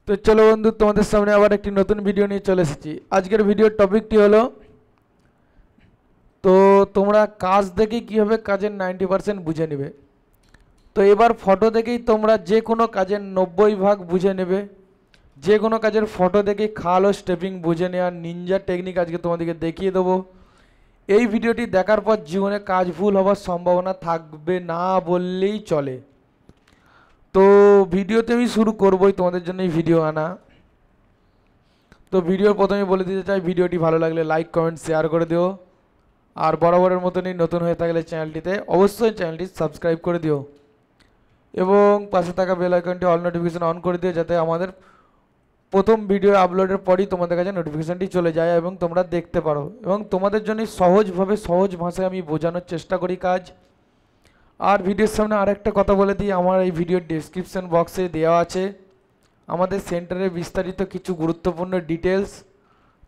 তো চলো বন্ধু, তোমাদের সামনে আবার একটি নতুন ভিডিও নিয়ে চলে এসেছি। আজকের ভিডিওর টপিকটি হলো, তো তোমরা কাজ দেখে কীভাবে কাজের 90% বুঝে নেবে। তো এবার ফটো দেখেই তোমরা যে কোনো কাজের 90 ভাগ বুঝে নেবে। যে কোনো কাজের ফটো দেখেই খাল ও স্টেপিং বুঝে নেওয়ার নিনজা টেকনিক আজকে তোমাদেরকে দেখিয়ে দেবো। এই ভিডিওটি দেখার পর জীবনে কাজ ভুল হওয়ার সম্ভাবনা থাকবে না বললেই চলে। তো ভিডিওতে আমি শুরু করবোই, তোমাদের জন্য এই ভিডিও আনা। তো ভিডিওর প্রথমে বলে দিতে চাই, ভিডিওটি ভালো লাগলে লাইক কমেন্ট শেয়ার করে দিও। আর বরাবরের মতনই নতুন হয়ে থাকলে চ্যানেলটিতে অবশ্যই চ্যানেলটি সাবস্ক্রাইব করে দিও এবং পাশে থাকা বেল আইকনটি অল নোটিফিকেশন অন করে দিও, যাতে আমাদের প্রথম ভিডিও আপলোডের পরই তোমাদের কাছে নোটিফিকেশানটি চলে যায় এবং তোমরা দেখতে পারো। এবং তোমাদের জন্য সহজভাবে সহজ ভাষায় আমি বোঝানোর চেষ্টা করি কাজ। আর ভিডিওর সামনে আরেকটা কথা বলে দিই, আমার এই ভিডিওর ডেসক্রিপশন বক্সে দেওয়া আছে আমাদের সেন্টারের বিস্তারিত কিছু গুরুত্বপূর্ণ ডিটেলস।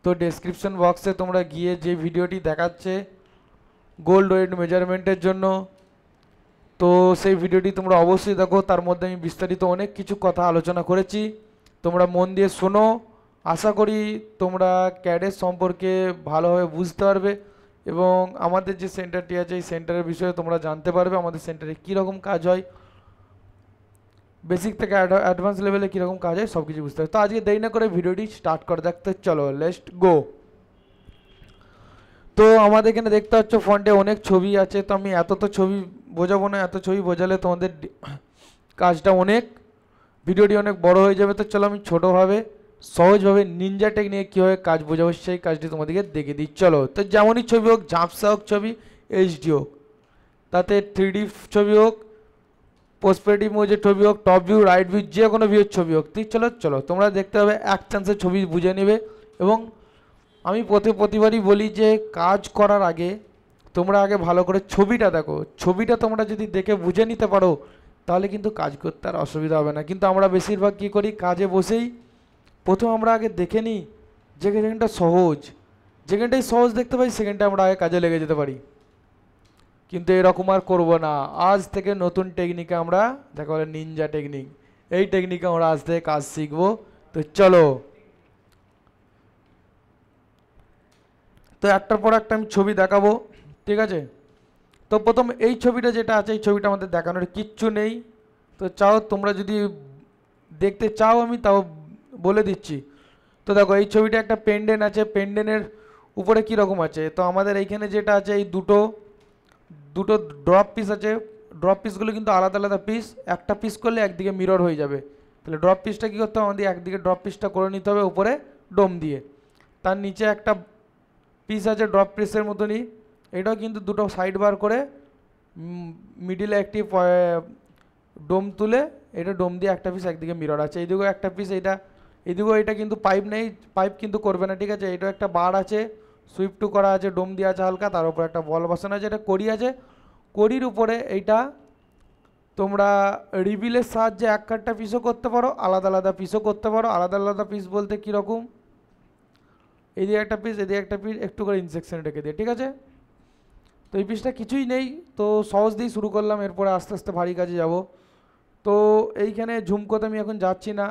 তো ডেসক্রিপশন বক্সে তোমরা গিয়ে যে ভিডিওটি দেখাচ্ছে গোল্ড ওয়েট মেজারমেন্টের জন্য, তো সেই ভিডিওটি তোমরা অবশ্যই দেখো। তার মধ্যে আমি বিস্তারিত অনেক কিছু কথা আলোচনা করেছি, তোমরা মন দিয়ে শোনো। আশা করি তোমরা ক্যাডের সম্পর্কে ভালোভাবে বুঝতে পারবে এবং আমাদের যে সেন্টারটি আছে এই সেন্টারের বিষয়ে তোমরা জানতে পারবে আমাদের সেন্টারে কীরকম কাজ হয়, বেসিক থেকে অ্যাডভান্স লেভেলে কীরকম কাজ হয় সব কিছু বুঝতে হবে। তো আজকে দেরি না করে ভিডিওটি স্টার্ট করে দেখতে চলো, লেটস গো। তো আমাদের এখানে দেখতে পাচ্ছ ফন্টে অনেক ছবি আছে। তো আমি এত তো ছবি বোঝাবো না, এত ছবি বোঝালে তোমাদের কাজটা অনেক ভিডিওটি অনেক বড় হয়ে যাবে। তো চলো আমি ছোটোভাবে সহজভাবে নিনজা টেকনিকে কীভাবে কাজ বোঝাবো সেই কাজটি তোমাদেরকে দেখে দিই চলো। তো যেমনই ছবি হোক, ঝাপসা হোক ছবি, এইচডি হোক, তাতে 3D ছবি হোক, পোস্টপেটিভ মোজের ছবি হোক, টপ ভিউ, রাইট ভিউ, যে কোনো ভিউর ছবি হোক, ঠিক চলো চলো তোমরা দেখতে হবে এক চান্সে ছবি বুঝে নেবে। এবং আমি প্রতিবারই বলি যে কাজ করার আগে তোমরা আগে ভালো করে ছবিটা দেখো। ছবিটা তোমরা যদি দেখে বুঝে নিতে পারো তাহলে কিন্তু কাজ করতে আর অসুবিধা হবে না। কিন্তু আমরা বেশিরভাগ কী করি, কাজে বসেই প্রথম আমরা আগে দেখে নিই যেখানটা সহজ, যেখানটাই সহজ দেখতে পাই সেখানটা আমরা আগে কাজে লেগে যেতে পারি। কিন্তু এরকম আর করবো না। আজ থেকে নতুন টেকনিকে আমরা, দেখা বলে নিনজা টেকনিক, এই টেকনিকে আমরা আজ থেকে কাজ শিখবো। তো চলো, তো একটার পর একটা আমি ছবি দেখাবো, ঠিক আছে। তো প্রথম এই ছবিটা যেটা আছে, এই ছবিটা আমাদের দেখানোর কিচ্ছু নেই। তো চাও তোমরা যদি দেখতে চাও আমি তাও বলে দিচ্ছি। তো দেখো এই ছবিটা একটা পেন্ডেন্ট আছে, পেন্ডেন্টের উপরে কীরকম আছে। তো আমাদের এইখানে যেটা আছে, এই দুটো ড্রপ পিস আছে। ড্রপ পিসগুলো কিন্তু আলাদা আলাদা পিস, একটা পিস করলে একদিকে মিরর হয়ে যাবে। তাহলে ড্রপ পিসটা কী করতে হবে, আমাদের একদিকে ড্রপ পিসটা করে নিতে হবে উপরে ডোম দিয়ে। তার নিচে একটা পিস আছে ড্রপ পিসের মতনই, এটাও কিন্তু দুটো সাইড বার করে মিডিলে একটি ডোম তুলে এটা ডোম দিয়ে একটা পিস একদিকে মিরর আছে, এইদিকেও একটা পিস, এইদিকেও এটা কিন্তু পাইপ নেই, পাইপ কিন্তু করবে না, ঠিক আছে। এটাও একটা বার আছে, সুইপ টু করা আছে, ডোম দিয়ে আছে হালকা, তার উপরে একটা বল বসানো আছে, এটা কড়ি আছে। কড়ির উপরে এইটা তোমরা রিবিলের সাহায্যে এক কাটটা পিসও করতে পারো, আলাদা আলাদা পিসও করতে পারো। আলাদা আলাদা পিস বলতে কীরকম, এদিকে একটা পিস, এদিকে একটা পিস, একটু করে ইনসেকশন রেখে দিয়ে, ঠিক আছে। তো এই পিসটা কিছুই নেই, তো সহজ দিয়েই শুরু করলাম, এরপরে আস্তে আস্তে ভারী কাজে যাব। তো এইখানে ঝুমকোতে আমি এখন যাচ্ছি না,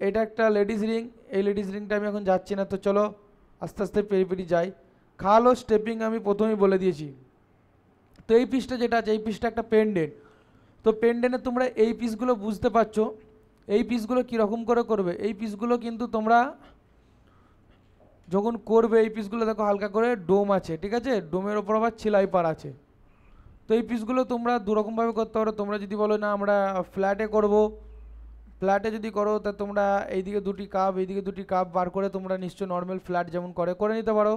এটা একটা লেডিস রিং, এই লেডিস রিংটা আমি এখন যাচ্ছি না। তো চলো আস্তে আস্তে পেরি যাই। খাল ও স্টেপিং আমি প্রথমেই বলে দিয়েছি। তো এই পিসটা যেটা আছে, এই পিসটা একটা পেন্ডেন্ট। তো পেন্ডেন্টে তোমরা এই পিসগুলো বুঝতে পারছো, এই পিসগুলো কীরকম করে করবে। এই পিসগুলো কিন্তু তোমরা যখন করবে, এই পিসগুলো দেখো হালকা করে ডোম আছে, ঠিক আছে, ডোমের ওপর আবার সেলাই পার আছে। তো এই পিসগুলো তোমরা দুরকমভাবে করতে পারো। তোমরা যদি বলো না আমরা ফ্ল্যাটে করব, ফ্ল্যাটে যদি করো তা তোমরা এইদিকে দুটি কাপ, এইদিকে দুটি কাপ বার করে তোমরা নিশ্চয় নর্মাল ফ্ল্যাট যেমন করে নিতে পারো।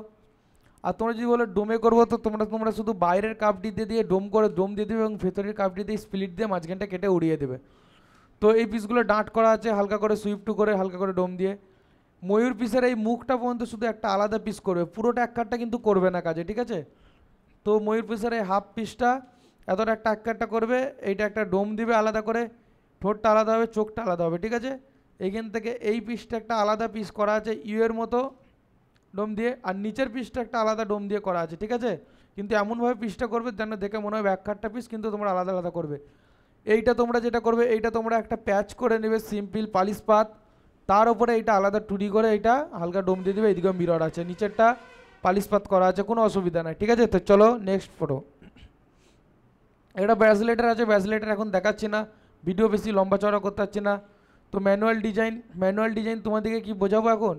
আর তোমরা যদি বলো ডোমে করবো, তো তোমরা শুধু বাইরের কাপটি দিয়ে ডোম দিয়ে দেবে এবং ভেতরের কাপটি দিয়ে স্প্লিট দিয়ে মাঝখানটা কেটে উড়িয়ে দেবে। তো এই পিসগুলো ডাঁট করা আছে হালকা করে সুইপ টু করে, হালকা করে ডোম দিয়ে। ময়ূর পিসের এই মুখটা পর্যন্ত শুধু একটা আলাদা পিস করবে, পুরোটা এক কাটটা কিন্তু করবে না কাজে, ঠিক আছে। তো ময়ূর পিসের এই হাফ পিসটা এতটা একটা এক কাটটা করবে, এইটা একটা ডোম দিবে আলাদা করে, ঠোঁটটা আলাদা হবে, চোখটা আলাদা হবে, ঠিক আছে। এইখান থেকে এই পিসটা একটা আলাদা পিস করা আছে ইউয়ের মতো ডোম দিয়ে, আর নিচের পিসটা একটা আলাদা ডোম দিয়ে করা আছে, ঠিক আছে। কিন্তু এমনভাবে পিসটা করবে যেন দেখে মনে হয় এক কাটটা পিস, কিন্তু তোমরা আলাদা আলাদা করবে। এইটা তোমরা যেটা করবে, এইটা তোমরা একটা প্যাচ করে নেবে সিম্পল পালিশ পাত, তার উপরে এইটা আলাদা টুডি করে এইটা হালকা ডোম দিয়ে দেবে। এইদিকে মিরর আছে, নিচেরটা পালিশ পাত করা আছে, কোনো অসুবিধা নাই। ঠিক আছে, তো চলো নেক্সট ফটো। এটা ব্যাসলেটার আছে, ব্যাসলেটার এখন দেখাচ্ছি না, ভিডিও বেশি লম্বা চড়া করতে পারছি না। তো ম্যানুয়াল ডিজাইন তোমাদেরকে কি বোঝাবো এখন?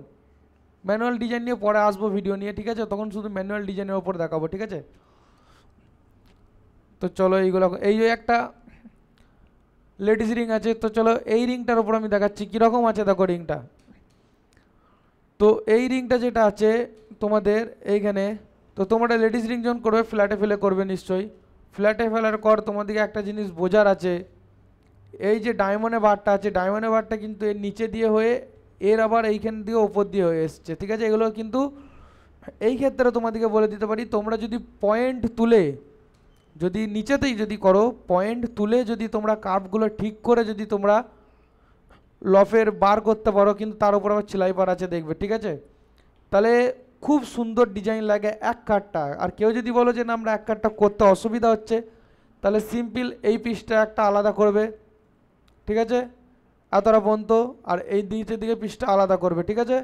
ম্যানুয়াল ডিজাইন নিয়ে পরে আসবো ভিডিও নিয়ে, ঠিক আছে, তখন শুধু ম্যানুয়াল ডিজাইনের ওপর দেখাবো, ঠিক আছে। তো চলো এইগুলো, এই যে একটা লেডিস রিং আছে, তো চলো এই রিংটার ওপর আমি দেখাচ্ছি কীরকম আছে। দেখো রিংটা, তো এই রিংটা যেটা আছে তোমাদের এইখানে, তো তোমরা লেডিস রিং যখন করবে ফ্ল্যাটে ফেলে করবে নিশ্চয়ই। ফ্ল্যাটে ফেলার পর তোমাদেরকে একটা জিনিস বোঝার আছে, এই যে ডায়মন্ডের বারটা আছে, ডায়মন্ডের বারটা কিন্তু এর নিচে দিয়ে হয়ে এর আবার এইখান দিয়ে ওপর দিয়ে হয়ে এসছে, ঠিক আছে। এগুলো কিন্তু এই ক্ষেত্রে তোমাদেরকে বলে দিতে পারি, তোমরা যদি পয়েন্ট তুলে, যদি নিচেতেই যদি করো পয়েন্ট তুলে, যদি তোমরা কার্ভগুলো ঠিক করে যদি তোমরা লফের বার করতে পারো, কিন্তু তার উপর আবার সেলাই বার আছে দেখবে, ঠিক আছে, তাহলে খুব সুন্দর ডিজাইন লাগে এক কাঠটা। আর কেউ যদি বলো যে না আমরা এক কাঠটা করতে অসুবিধা হচ্ছে, তাহলে সিম্পল এই পিসটা একটা আলাদা করবে, ঠিক আছে, এতটা পর্যন্ত, আর এই নিচের দিকে পিসটা আলাদা করবে, ঠিক আছে,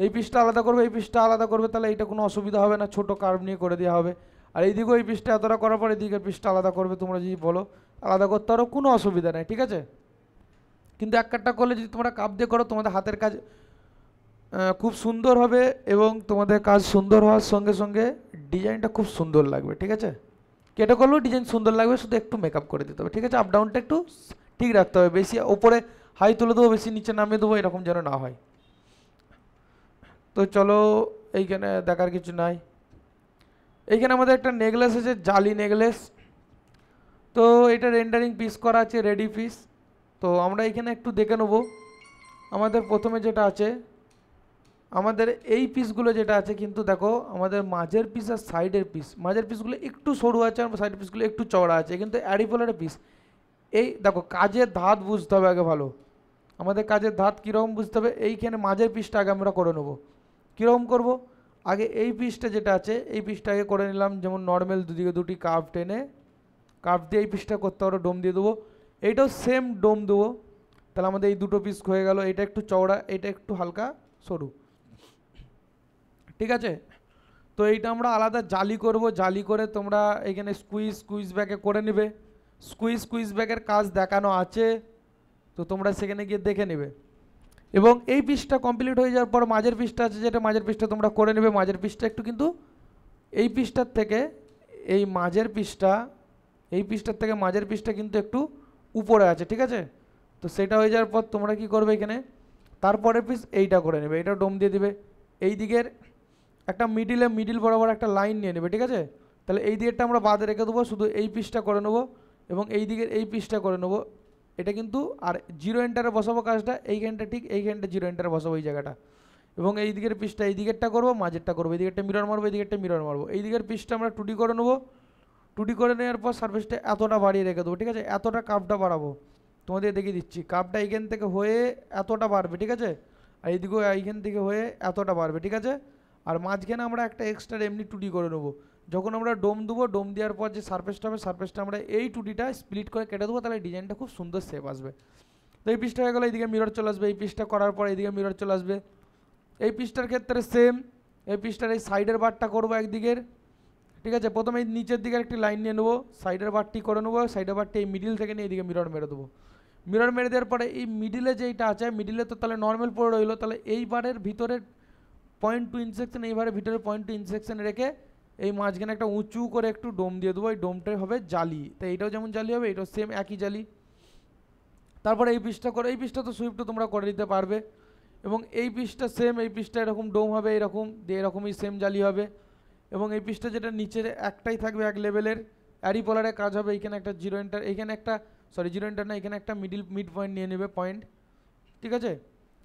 এই পিসটা আলাদা করবে, এই পিসটা আলাদা করবে, তাহলে এইটা কোনো অসুবিধা হবে না, ছোটো কার্ভ নিয়ে করে দেওয়া হবে। আর এইদিকেও এই পিসটা এতটা করার পর এদিকের পিসটা আলাদা করবে, তোমরা যদি বলো আলাদা করতে পারো, কোনো অসুবিধা নেই, ঠিক আছে। কিন্তু এক কাঠটা করলে যদি তোমরা কাপ দিয়ে করো, তোমাদের হাতের কাজ খুব সুন্দর হবে, এবং তোমাদের কাজ সুন্দর হওয়ার সঙ্গে সঙ্গে ডিজাইনটা খুব সুন্দর লাগবে, ঠিক আছে। কেটে করলেও ডিজাইন সুন্দর লাগবে, শুধু একটু মেকআপ করে দিতে হবে, ঠিক আছে। আপ ডাউনটা একটু ঠিক রাখতে হবে, বেশি ওপরে হাই তুলে দেবো, বেশি নিচে নামিয়ে দেবো, এরকম যেন না হয়। তো চলো এইখানে দেখার কিছু নাই। এইখানে আমাদের একটা নেকলেস আছে, জালি নেকলেস, তো এটা রেন্ডারিং পিস করা আছে, রেডি পিস। তো আমরা এখানে একটু দেখে নেবো। আমাদের প্রথমে যেটা আছে, আমাদের এই পিসগুলো যেটা আছে, কিন্তু দেখো আমাদের মাঝের পিস আর সাইডের পিস, মাঝের পিসগুলো একটু সরু আছে আর সাইডের পিসগুলো একটু চওড়া আছে, কিন্তু অ্যারিপোলারের পিস। এই দেখো কাজের ধাত বুঝতে হবে আগে ভালো, আমাদের কাজের ধাত কীরকম বুঝতে হবে। এইখানে মাঝের পিসটা আগে আমরা করে নেবো। কীরকম করব, আগে এই পিসটা যেটা আছে এই পিসটা আগে করে নিলাম, যেমন নর্মাল দুদিকে দুটি কার্ভ টেনে, কার্ভ দিয়ে এই পিসটা করতে পারো, ডোম দিয়ে দেবো। এইটাও সেম ডোম দেবো, তাহলে আমাদের এই দুটো পিস হয়ে গেল, এটা একটু চওড়া, এটা একটু হালকা সরু, ঠিক আছে। তো এইটা আমরা আলাদা জালি করব, জালি করে তোমরা এখানে স্কুইজ ব্যাগে করে নেবে। স্কুইজ ব্যাগের কাজ দেখানো আছে, তো তোমরা সেখানে গিয়ে দেখে নেবে। এবং এই পিসটা কমপ্লিট হয়ে যাওয়ার পর মাঝের পিসটা আছে, যেটা মাঝের পিসটা তোমরা করে নেবে। মাঝের পিসটা একটু কিন্তু এই পিসটার থেকে এই মাঝের পিসটা, এই পিসটার থেকে মাঝের পিসটা কিন্তু একটু উপরে আছে, ঠিক আছে। তো সেটা হয়ে যাওয়ার পর তোমরা কি করবে, এখানে তারপরের পিস এইটা করে নেবে, এইটা ডোম দিয়ে দিবে। এই দিকের একটা মিডিল বরাবর একটা লাইন নিয়ে নেবে, ঠিক আছে। তাহলে এই দিকেরটা আমরা বাদে রেখে দেবো, শুধু এই পিসটা করে নেবো, এবং এই দিকের এই পিসটা করে নেবো। এটা কিন্তু আর জিরো এন্টারে বসাবো কাজটা, এইখানটা ঠিক এইখানটা জিরো এন্টারে বসাবো এই জায়গাটা। এবং এই দিকের পিসটা এই দিকেরটা করবো, মাঝেরটা করবো, এই দিকেরটা মিরর মারবো, এই দিকেরটা মিরর মারবো। এই দিকের পিসটা আমরা টুডি করে নেবো, টুডি করে নেওয়ার পর সারফেসটা এতটা বাড়িয়ে রেখে দেবো, ঠিক আছে। এতটা কাপটা বাড়াবো, তোমাদের দেখিয়ে দিচ্ছি, কাপটা এইখান থেকে হয়ে এতটা বাড়বে, ঠিক আছে। আর এইদিকেও এইখান থেকে হয়ে এতটা বাড়বে, ঠিক আছে। আর মাঝখানে আমরা একটা এক্সট্রা এমনি টুডি করে নেবো। যখন আমরা ডোম দেবো, ডোম দেওয়ার পর যে সারফেসটা হবে, সারফেসটা আমরা এই টুডিটা স্প্লিট করে কেটে দেবো, তাহলে ডিজাইনটা খুব সুন্দর শেপ আসবে। তো এই পিসটা হয়ে গেলো, এইদিকে মিরর চলে আসবে, এই পিসটা করার পর এইদিকে মিরর চলে আসবে। এই পিসটার ক্ষেত্রে সেম, এই পিসটার এই সাইডের বারটা করবো একদিকের, ঠিক আছে। প্রথমে এই নিচের দিকে একটি লাইন নিয়ে নেবো, সাইডের বারটি করে নেবো, সাইডের বারটি এই মিডিল থেকে নিয়ে এইদিকে মিরর মেরে দেবো। মিরর মেরে দেওয়ার পরে এই মিডিলে যেইটা আছে, মিডিলে তো তাহলে নর্মাল পড়ে রইলো, তাহলে এই বারের ভিতরের পয়েন্ট টু ইনসেকশন, এইবারে ভিতরে পয়েন্ট টু ইনসেকশন রেখে এই মাঝখানে একটা উঁচু করে একটু ডোম দিয়ে দেবো, এই ডোমটাই হবে জালি। তো এইটাও যেমন জালি হবে, এটাও সেম একই জালি। তারপরে এই পিসটা করে, এই পিসটা তো সুইফটও তোমরা করে দিতে পারবে। এবং এই পিসটা সেম, এই পিসটা এরকম ডোম হবে, এরকম দিয়ে এরকমই সেম জালি হবে। এবং এই পিসটা যেটা নিচের একটাই থাকবে এক লেভেলের, অ্যারিপোলারের কাজ হবে। এইখানে একটা জিরো এন্টার, এইখানে একটা জিরো এন্টার না, এখানে একটা মিড পয়েন্ট নিয়ে নেবে, পয়েন্ট, ঠিক আছে,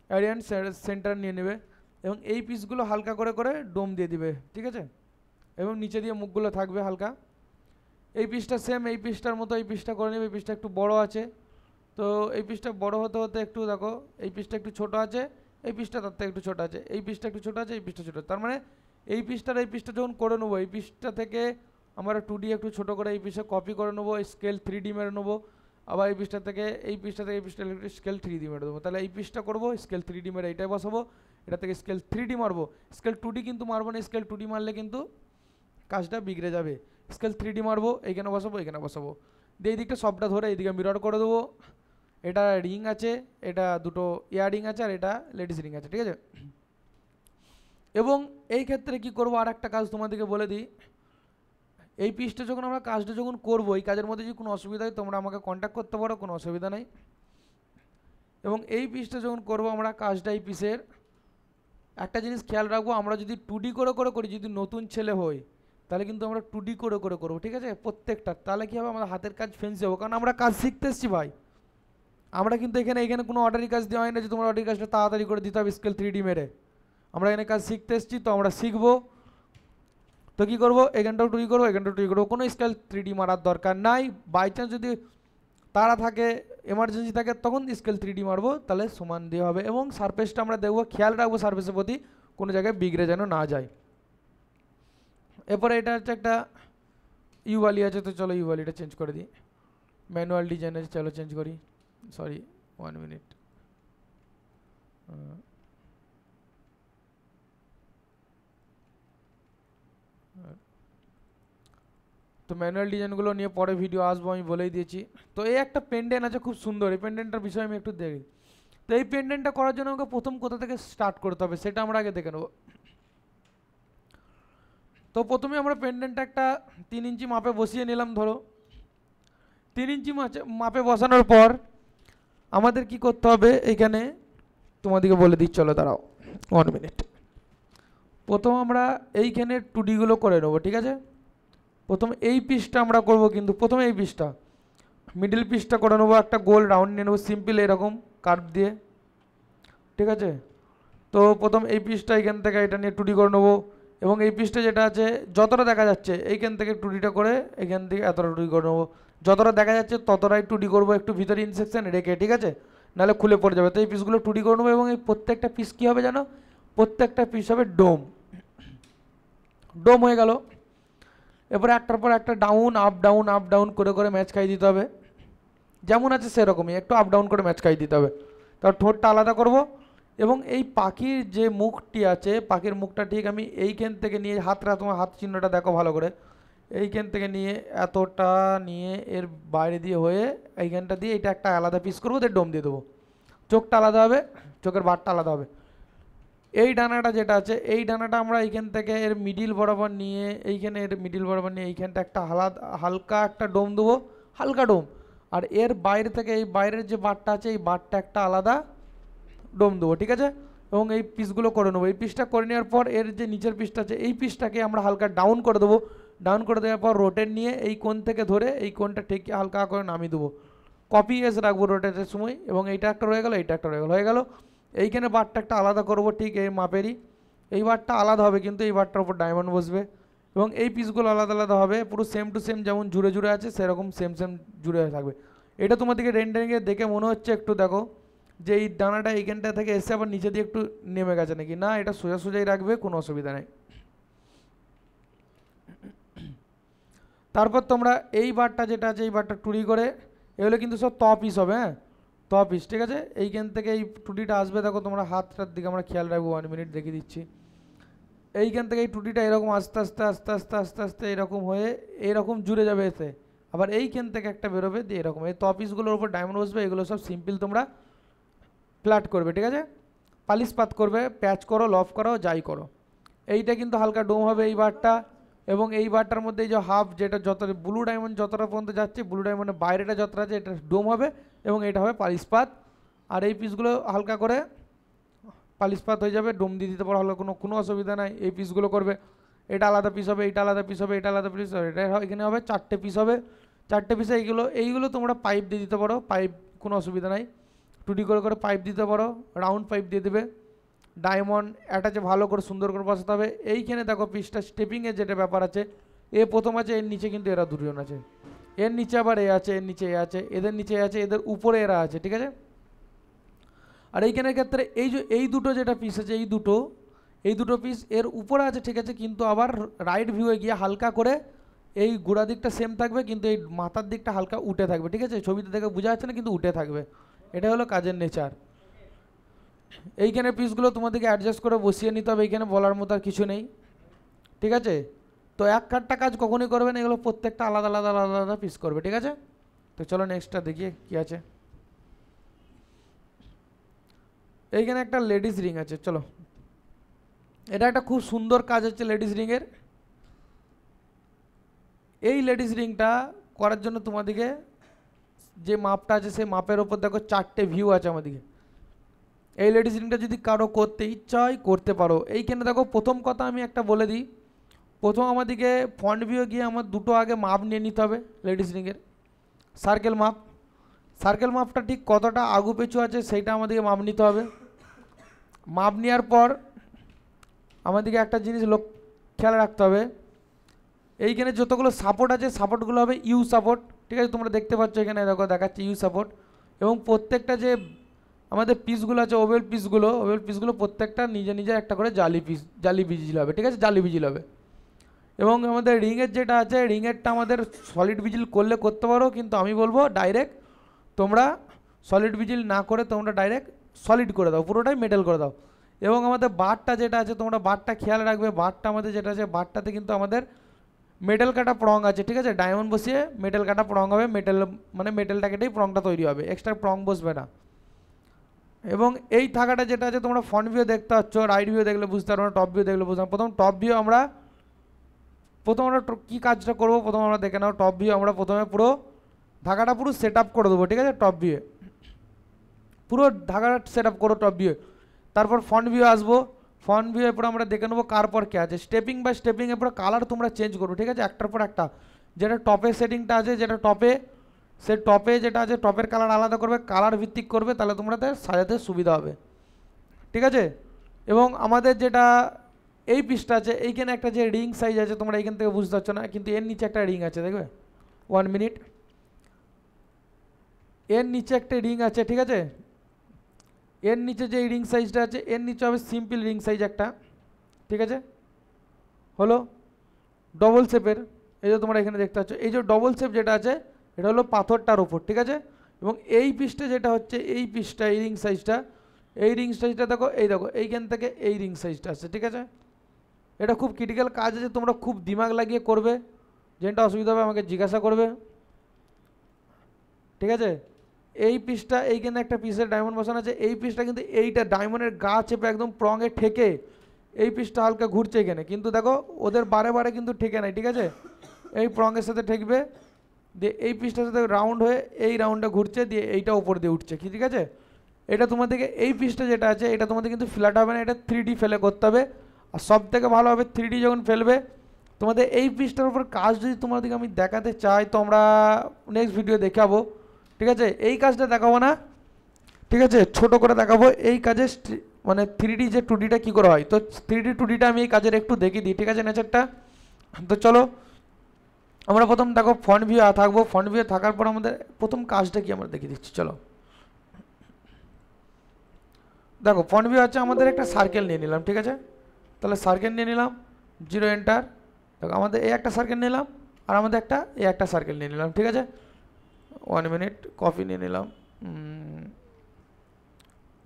অ্যারিয়ান সেন্টার নিয়ে নেবে। এবং এই পিসগুলো হালকা করে করে ডোম দিয়ে দিবে, ঠিক আছে। এবং নিচে দিয়ে মুখগুলো থাকবে হালকা। এই পিসটা সেম, এই পিসটার মতো এই পিসটা করে নেবে। এই পিসটা একটু বড় আছে, তো এই পিসটা বড় হতে হতে একটু দেখো, এই পিসটা একটু ছোট আছে, এই পিসটা তার থেকে একটু ছোট আছে, এই পিসটা একটু ছোট আছে, এই পিসটা ছোট। তার মানে এই পিসটার এই পিসটা যখন করে নেবো, এই পিসটা থেকে আমরা 2D একটু ছোটো করে এই পিসে কপি করে নেবো, স্কেল 3D মেরে নেবো। আবার এই পিসটা থেকে এই পিসটা থেকে এই পিসটা স্কেল 3D মেরে দেবো। তাহলে এই পিসটা করবো, স্কেল 3D মেরে এইটাই বসাবো, এটা থেকে স্কেল 3D মারবো। স্কেল 2D কিন্তু মারবো না, স্কেল 2D মারলে কিন্তু কাজটা বিগড়ে যাবে। স্কেল 3D মারবো, এইখানে বসাবো, এইখানে বসাবো, দিয়ে এই দিকটা সবটা ধরে এইদিকে মিরর করে দেবো। এটা রিং আছে, এটা দুটো ইয়ার রিং আছে, আর এটা লেডিস রিং আছে, ঠিক আছে। এবং এই ক্ষেত্রে কি করবো, আর একটা কাজ তোমাদেরকে বলে দিই, এই পিসটা যখন আমরা কাজটা যখন করবো, এই কাজের মধ্যে যদি কোনো অসুবিধা হয় তোমরা আমাকে কন্ট্যাক্ট করতে পারো, কোনো অসুবিধা নেই। এবং এই পিসটা যখন করবো আমরা কাজটা, এই পিসের একটা জিনিস খেয়াল রাখবো, আমরা যদি 2D করে করে করি, যদি নতুন ছেলে হই তাহলে কিন্তু আমরা 2D করে করে করবো, ঠিক আছে প্রত্যেকটা। তাহলে কী হবে, আমাদের হাতের কাজ ফেন্সি হবো, কারণ আমরা কাজ শিখতে এসেছি ভাই। আমরা কিন্তু এখানে কোনো অর্ডারি কাজ দেওয়া হয় না যে তোমরা অর্ডারি কাজটা তাড়াতাড়ি করে দিতে হবে স্কেল 3D মেরে। আমরা এখানে কাজ শিখতে এসেছি, তো আমরা শিখবো। তো কী করবো, এখানটাও 2D করবো, এখানটাও 2D করবো, কোনো স্কেল 3D মারার দরকার নাই। বাই চান্স যদি তারা থাকে, এমার্জেন্সি থাকে, তখন স্কেল 3D মারবো, তাহলে সমান দিয়ে হবে। এবং সারফেসটা আমরা দেখবো, খেয়াল রাখবো সারফেসের প্রতি কোনো জায়গায় বিগড়ে যেন না যায়। এরপরে এটা হচ্ছে একটা ইউভালি আছে, তো চলো ইউভালিটা চেঞ্জ করে দিই। ম্যানুয়াল ডিজাইন আছে, চলো চেঞ্জ করি। Sorry 1 minute. তো ম্যানুয়াল ডিজাইনগুলো নিয়ে পরে ভিডিও আসবো, আমি বলেই দিয়েছি। তো এই একটা পেন্ডেন্ট আছে খুব সুন্দর, এই পেন্ডেন্টটার বিষয়ে আমি একটু দেখি। তো এই পেন্ডেন্টটা করার জন্য আমাকে প্রথম কোথা থেকে স্টার্ট করতে হবে সেটা আমরা আগে দেখে নেবো। তো প্রথমে আমরা পেন্ডেন্টটা একটা 3 ইঞ্চি মাপে বসিয়ে নিলাম। ধরো 3 ইঞ্চি মাপে বসানোর পর আমাদের কি করতে হবে, এইখানে তোমাদেরকে বলে দিই, চলো দাঁড়াও 1 মিনিট। প্রথম আমরা এইখানে 2Dগুলো করে নেবো, ঠিক আছে। প্রথম এই পিসটা আমরা করব, কিন্তু প্রথমে এই পিসটা মিডল পিসটা করে নেবো, একটা গোল রাউন্ড নিয়ে নেবো সিম্পল এরকম কার্ভ দিয়ে, ঠিক আছে। তো প্রথম এই পিসটা এইখান থেকে এটা নিয়ে 2D করে নেবো। এবং এই পিসটা যেটা আছে যতটা দেখা যাচ্ছে এইখান থেকে 2Dটা করে এখান থেকে এতটা 2D করে নেবো, যতটা দেখা যাচ্ছে ততটাই 2D করবো, একটু ভিতরে ইনসেকশন রেখে, ঠিক আছে, নাহলে খুলে পড়ে যাবে। তো এই পিসগুলো 2D করে নেবো। এবং এই প্রত্যেকটা পিস কী হবে জানো, প্রত্যেকটা পিস হবে ডোম। ডোম হয়ে গেল। এরপরে একটার পর একটা down up down up down করে করে ম্যাচ খাইয়ে দিতে হবে, যেমন আছে সেরকমই একটু আপ ডাউন করে ম্যাচ খাইয়ে দিতে হবে। তার ঠোঁটটা আলাদা করব। এবং এই পাখির যে মুখটি আছে, পাখির মুখটা ঠিক আমি এইখান থেকে নিয়ে, তোমার হাত চিহ্নটা দেখো ভালো করে, এইখান থেকে নিয়ে এতটা নিয়ে এর বাইরে দিয়ে হয়ে এইখানটা দিয়ে এটা একটা আলাদা পিস করবো, দিয়ে ডোম দিয়ে দেবো। চোখটা আলাদা হবে, চোখের বারটা আলাদা হবে। এই ডানাটা যেটা আছে, এই ডানাটা আমরা এইখান থেকে এর মিডিল বরাবর নিয়ে, এইখানে এর মিডিল বরাবর নিয়ে এইখানটা একটা হালকা একটা ডোম দেবো, হালকা ডোম। আর এর বাইরে থেকে এই বাইরের যে বারটা আছে, এই বারটা একটা আলাদা ডোম দেবো, ঠিক আছে। এবং এই পিসগুলো করে নেবো। এই পিসটা করে নেওয়ার পর এর যে নিচের পিসটা আছে, এই পিসটাকে আমরা হালকা ডাউন করে দেবো। ডাউন করে দেওয়ার পর রোটেট নিয়ে এই কোণ থেকে ধরে এই কোণটা ঠেকে হালকা করে নামিয়ে দেবো, কপি এস রাখবো রোটেটের সময়। এবং এইটা একটা রয়ে গেলো, এইটা একটা রয়ে গেলো, হয়ে গেলো। এইখানে বারটা একটা আলাদা করবো, ঠিক এই মাপেরই। এই বারটা আলাদা হবে, কিন্তু এই বারটার উপর ডায়মন্ড বসবে। এবং এই পিসগুলো আলাদা আলাদা হবে, পুরো সেম টু সেম, যেমন জুড়ে জুড়ে আছে সেরকম সেম সেম জুড়ে থাকবে। এটা তোমাদেরকে রেন্ডারিংয়ে দেখে মনে হচ্ছে, একটু দেখো যে এই ডানাটা এইখানটা থেকে এসে আবার নিচে দিয়ে একটু নেমে গেছে নাকি, না এটা সোজা সোজাই রাখবে, কোনো অসুবিধা নেই। তারপর তোমরা এই বারটা যেটা আছে, এই বারটা 2D করে, এগুলো কিন্তু সব পিস হবে, হ্যাঁ পিস, ঠিক আছে। এইখান থেকে এই 2Dটা আসবে, দেখো তোমরা হাতটার দিকে আমরা খেয়াল রাখবো, 1 মিনিট দেখিয়ে দিচ্ছি। এইখান থেকে এই 2Dটা এরকম আস্তে আস্তে আস্তে আস্তে আস্তে আস্তে এরকম হয়ে এরকম জুড়ে যাবে এতে। আবার এইখান থেকে একটা বেরোবে, দিয়ে এরকম এই পিসগুলোর উপর ডায়মন্ড বসবে। এগুলো সব সিম্পল তোমরা ফ্ল্যাট করবে, ঠিক আছে, পালিশ পাত করবে, প্যাচ করো, লফ করো, যাই করো। এইটা কিন্তু হালকা ডোম হবে এই বারটা। এবং এই বারটার মধ্যে এই যে হাফ, যেটা যত ব্লু ডায়মন্ড যতটা পর্যন্ত যাচ্ছে, ব্লু ডায়মন্ডের বাইরেটা যতটা আছে এটা ডোম হবে, এবং এটা হবে পালিশ পাত। আর এই পিসগুলো হালকা করে পালিশ পাত হয়ে যাবে, ডোম দিয়ে দিতে পারো হালকা, কোনো অসুবিধা নাই। এই পিসগুলো করবে, এটা আলাদা পিস হবে, এটা আলাদা পিস হবে, এটা আলাদা পিস হবে, এটা এখানে হবে 4টে পিস হবে। 4টে পিসে এইগুলো তোমরা পাইপ দিয়ে দিতে পারো, পাইপ কোনো অসুবিধা নাই। 2D করে করে পাইপ দিতে পারো, রাউন্ড পাইপ দিয়ে দেবে। ডায়মন্ড অ্যাটাচে ভালো করে সুন্দর করে বসাতে হবে। এইখানে দেখো পিসটা স্টেপিংয়ের যেটা ব্যাপার আছে, এ প্রথম আছে, এর নিচে কিন্তু এরা দুজন আছে, এর নিচে আবার এ আছে, এর নিচে এ আছে, এদের নিচে আছে, এদের উপরে এরা আছে, ঠিক আছে। আর এইখানের ক্ষেত্রে এই দুটো যেটা পিস আছে, এই দুটো পিস এর উপরে আছে, ঠিক আছে, কিন্তু আবার রাইট ভিউয়ে গিয়ে হালকা করে এই গোড়া দিকটা সেম থাকবে কিন্তু এই মাথার দিকটা হালকা উঠে থাকবে, ঠিক আছে? ছবিতে দেখে বোঝা যাচ্ছে না কিন্তু উঠে থাকবে, এটা হলো কাজের নেচার। এইখানে পিসগুলো তোমাদেরকে অ্যাডজাস্ট করে বসিয়ে নিতে হবে, এইখানে বলার মতো আর কিছু নেই, ঠিক আছে? তো এক কাটটা কাজ কখনই করবে না, এগুলো প্রত্যেকটা আলাদা আলাদা আলাদা আলাদা পিস করবে, ঠিক আছে? তো চলো নেক্সটটা দেখিয়ে কী আছে। এইখানে একটা লেডিস রিং আছে, চলো এটা একটা খুব সুন্দর কাজ হচ্ছে লেডিস রিংয়ের। এই লেডিস রিংটা করার জন্য তোমাদেরকে যে মাপটা আছে সেই মাপের ওপর দেখো 4টে ভিউ আছে আমাদেরকে। এই লেডিস রিংটা যদি কারো করতে ইচ্ছা হয় করতে পারো। এইখানে দেখো প্রথম কথা আমি একটা বলে দিই, প্রথম আমাদেরকে ফ্রন্ট ভিউ গিয়ে আমার দুটো আগে মাপ নিয়ে নিতে হবে লেডিস রিংয়ের, সার্কেল মাপ। সার্কেল মাপটা ঠিক কতটা আগু পেছু আছে সেইটা আমাদেরকে মাপ নিতে হবে। মাপ নেওয়ার পর আমাদেরকে একটা জিনিস খেয়াল রাখতে হবে, এইখানে যতগুলো সাপোর্ট আছে সাপোর্টগুলো হবে ইউ সাপোর্ট, ঠিক আছে? তোমরা দেখতে পাচ্ছ এখানে দেখো দেখাচ্ছে ইউ সাপোর্ট। এবং প্রত্যেকটা যে আমাদের পিসগুলো আছে ওভেল পিসগুলো প্রত্যেকটা নিজে নিজে একটা করে জালি বিজিল হবে, ঠিক আছে? জালি বিজিল হবে। এবং আমাদের রিংয়ের যেটা আছে রিংয়েরটা আমাদের সলিড বিজিল করলে করতে পারো, কিন্তু আমি বলবো ডাইরেক্ট তোমরা সলিড বিজিল না করে তোমরা ডাইরেক্ট সলিড করে দাও, পুরোটাই মেটাল করে দাও। এবং আমাদের বারটা যেটা আছে তোমরা বারটা খেয়াল রাখবে, বারটা আমাদের যেটা আছে বারটাতে কিন্তু আমাদের মেটাল কাটা প্রং আছে, ঠিক আছে? ডায়মন্ড বসিয়ে মেটাল কাটা প্রং হবে, মেটাল মানে মেটালটা কেটেই প্রংটা তৈরি হবে, এক্সট্রা প্রং বসবে না। এবং এই থাকাটা যেটা আছে তোমরা ফ্রন্ট ভিউ দেখতে পাচ্ছ, রাইট ভিউ দেখলে বুঝতে পারবো না, টপ ভিউ দেখলে বুঝতে পারবো। প্রথম আমরা কী কাজটা করবো প্রথম আমরা দেখে নাও। টপ ভিউ আমরা প্রথমে পুরো ধাগাটা পুরো সেট আপ করে দেবো, ঠিক আছে? টপ ভিউ পুরো ধাগাটা সেট আপ করো টপ ভিউ। তারপর ফ্রন্ট ভিউ আসবো, ফ্রন্ট ভিউ এরপর আমরা দেখে নেবো কার পর কে আছে। স্টেপিং বাই স্টেপিং এরপর কালার তোমরা চেঞ্জ করো, ঠিক আছে? একটার পর একটা। যেটা টপের সেটিংটা আছে যেটা টপে সে টপে যেটা আছে টপের কালার আলাদা করবে, কালার ভিত্তিক করবে, তাহলে তোমাদের সাজাতে সুবিধা হবে, ঠিক আছে? এবং আমাদের যেটা এই পিসটা আছে এইখানে একটা যে রিং সাইজ আছে তোমরা এইখান থেকে বুঝতে পারছো না, কিন্তু এর নিচে একটা রিং আছে, দেখবে 1 মিনিট, এর নিচে একটা রিং আছে, ঠিক আছে? এর নিচে যে রিং সাইজটা আছে এর নিচে হবে সিম্পল রিং সাইজ একটা, ঠিক আছে? হলো ডবল শেপের, এই যে তোমরা এখানে দেখতে পাচ্ছ এই যে ডবল শেপ যেটা আছে এটা হলো পাথরটার ওপর, ঠিক আছে? এবং এই পিসটা যেটা হচ্ছে এই পিসটা এই রিং সাইজটা দেখো এইখান থেকে এই রিং সাইজটা আছে, ঠিক আছে? এটা খুব ক্রিটিক্যাল কাজ আছে, তোমরা খুব দিমাগ লাগিয়ে করবে, যেটা অসুবিধা হবে আমাকে জিজ্ঞাসা করবে, ঠিক আছে? এই পিসটা এইখানে একটা পিসের ডায়মন্ড বসানো আছে, এই পিসটা কিন্তু এইটা ডায়মন্ডের গা চেপে একদম প্রঙে ঠেকে এই পিসটা হালকা ঘুরছে এখানে, কিন্তু দেখো ওদের বারে বারে কিন্তু ঠেকে নাই, ঠিক আছে? এই প্রঙের সাথে ঠেকবে, দিয়ে এই পিসটার সাথে রাউন্ড হয়ে এই রাউন্ডটা ঘুরছে, দিয়ে এইটা উপর দিয়ে উঠছে, কি ঠিক আছে? এটা তোমাদেরকে এই পিসটা যেটা আছে এটা তোমাদের কিন্তু ফ্ল্যাট হবে না, এটা 3D ফেলে করতে হবে। আর সব থেকে ভালো হবে 3D যখন ফেলবে তোমাদের এই পিসটার উপর কাজ যদি তোমাদেরকে আমি দেখাতে চাই তো আমরা নেক্সট ভিডিও দেখাবো, ঠিক আছে? এই কাজটা দেখাবো না, ঠিক আছে? ছোট করে দেখাবো এই কাজে মানে 3D যে 2Dটা কী করে হয়। তো 3D 2Dটা আমি এই কাজের একটু দেখিয়ে দিই, ঠিক আছে? নেচারটা তো চলো আমরা প্রথম দেখো ফ্রন্ট ভিউ থাকবো, ফ্রন্ট ভিউ থাকার পর আমাদের প্রথম কাজটা কি আমরা দেখিয়ে দিচ্ছি। চলো দেখো ফ্রন্ট ভিউ আছে, আমাদের একটা সার্কেল নিয়ে নিলাম, ঠিক আছে? তাহলে সার্কেল নিয়ে নিলাম, 0 এন্টার। দেখো আমাদের এই একটা সার্কেল নিলাম আর আমাদের একটা সার্কেল নিয়ে নিলাম, ঠিক আছে? 1 মিনিট কপি নিয়ে নিলাম।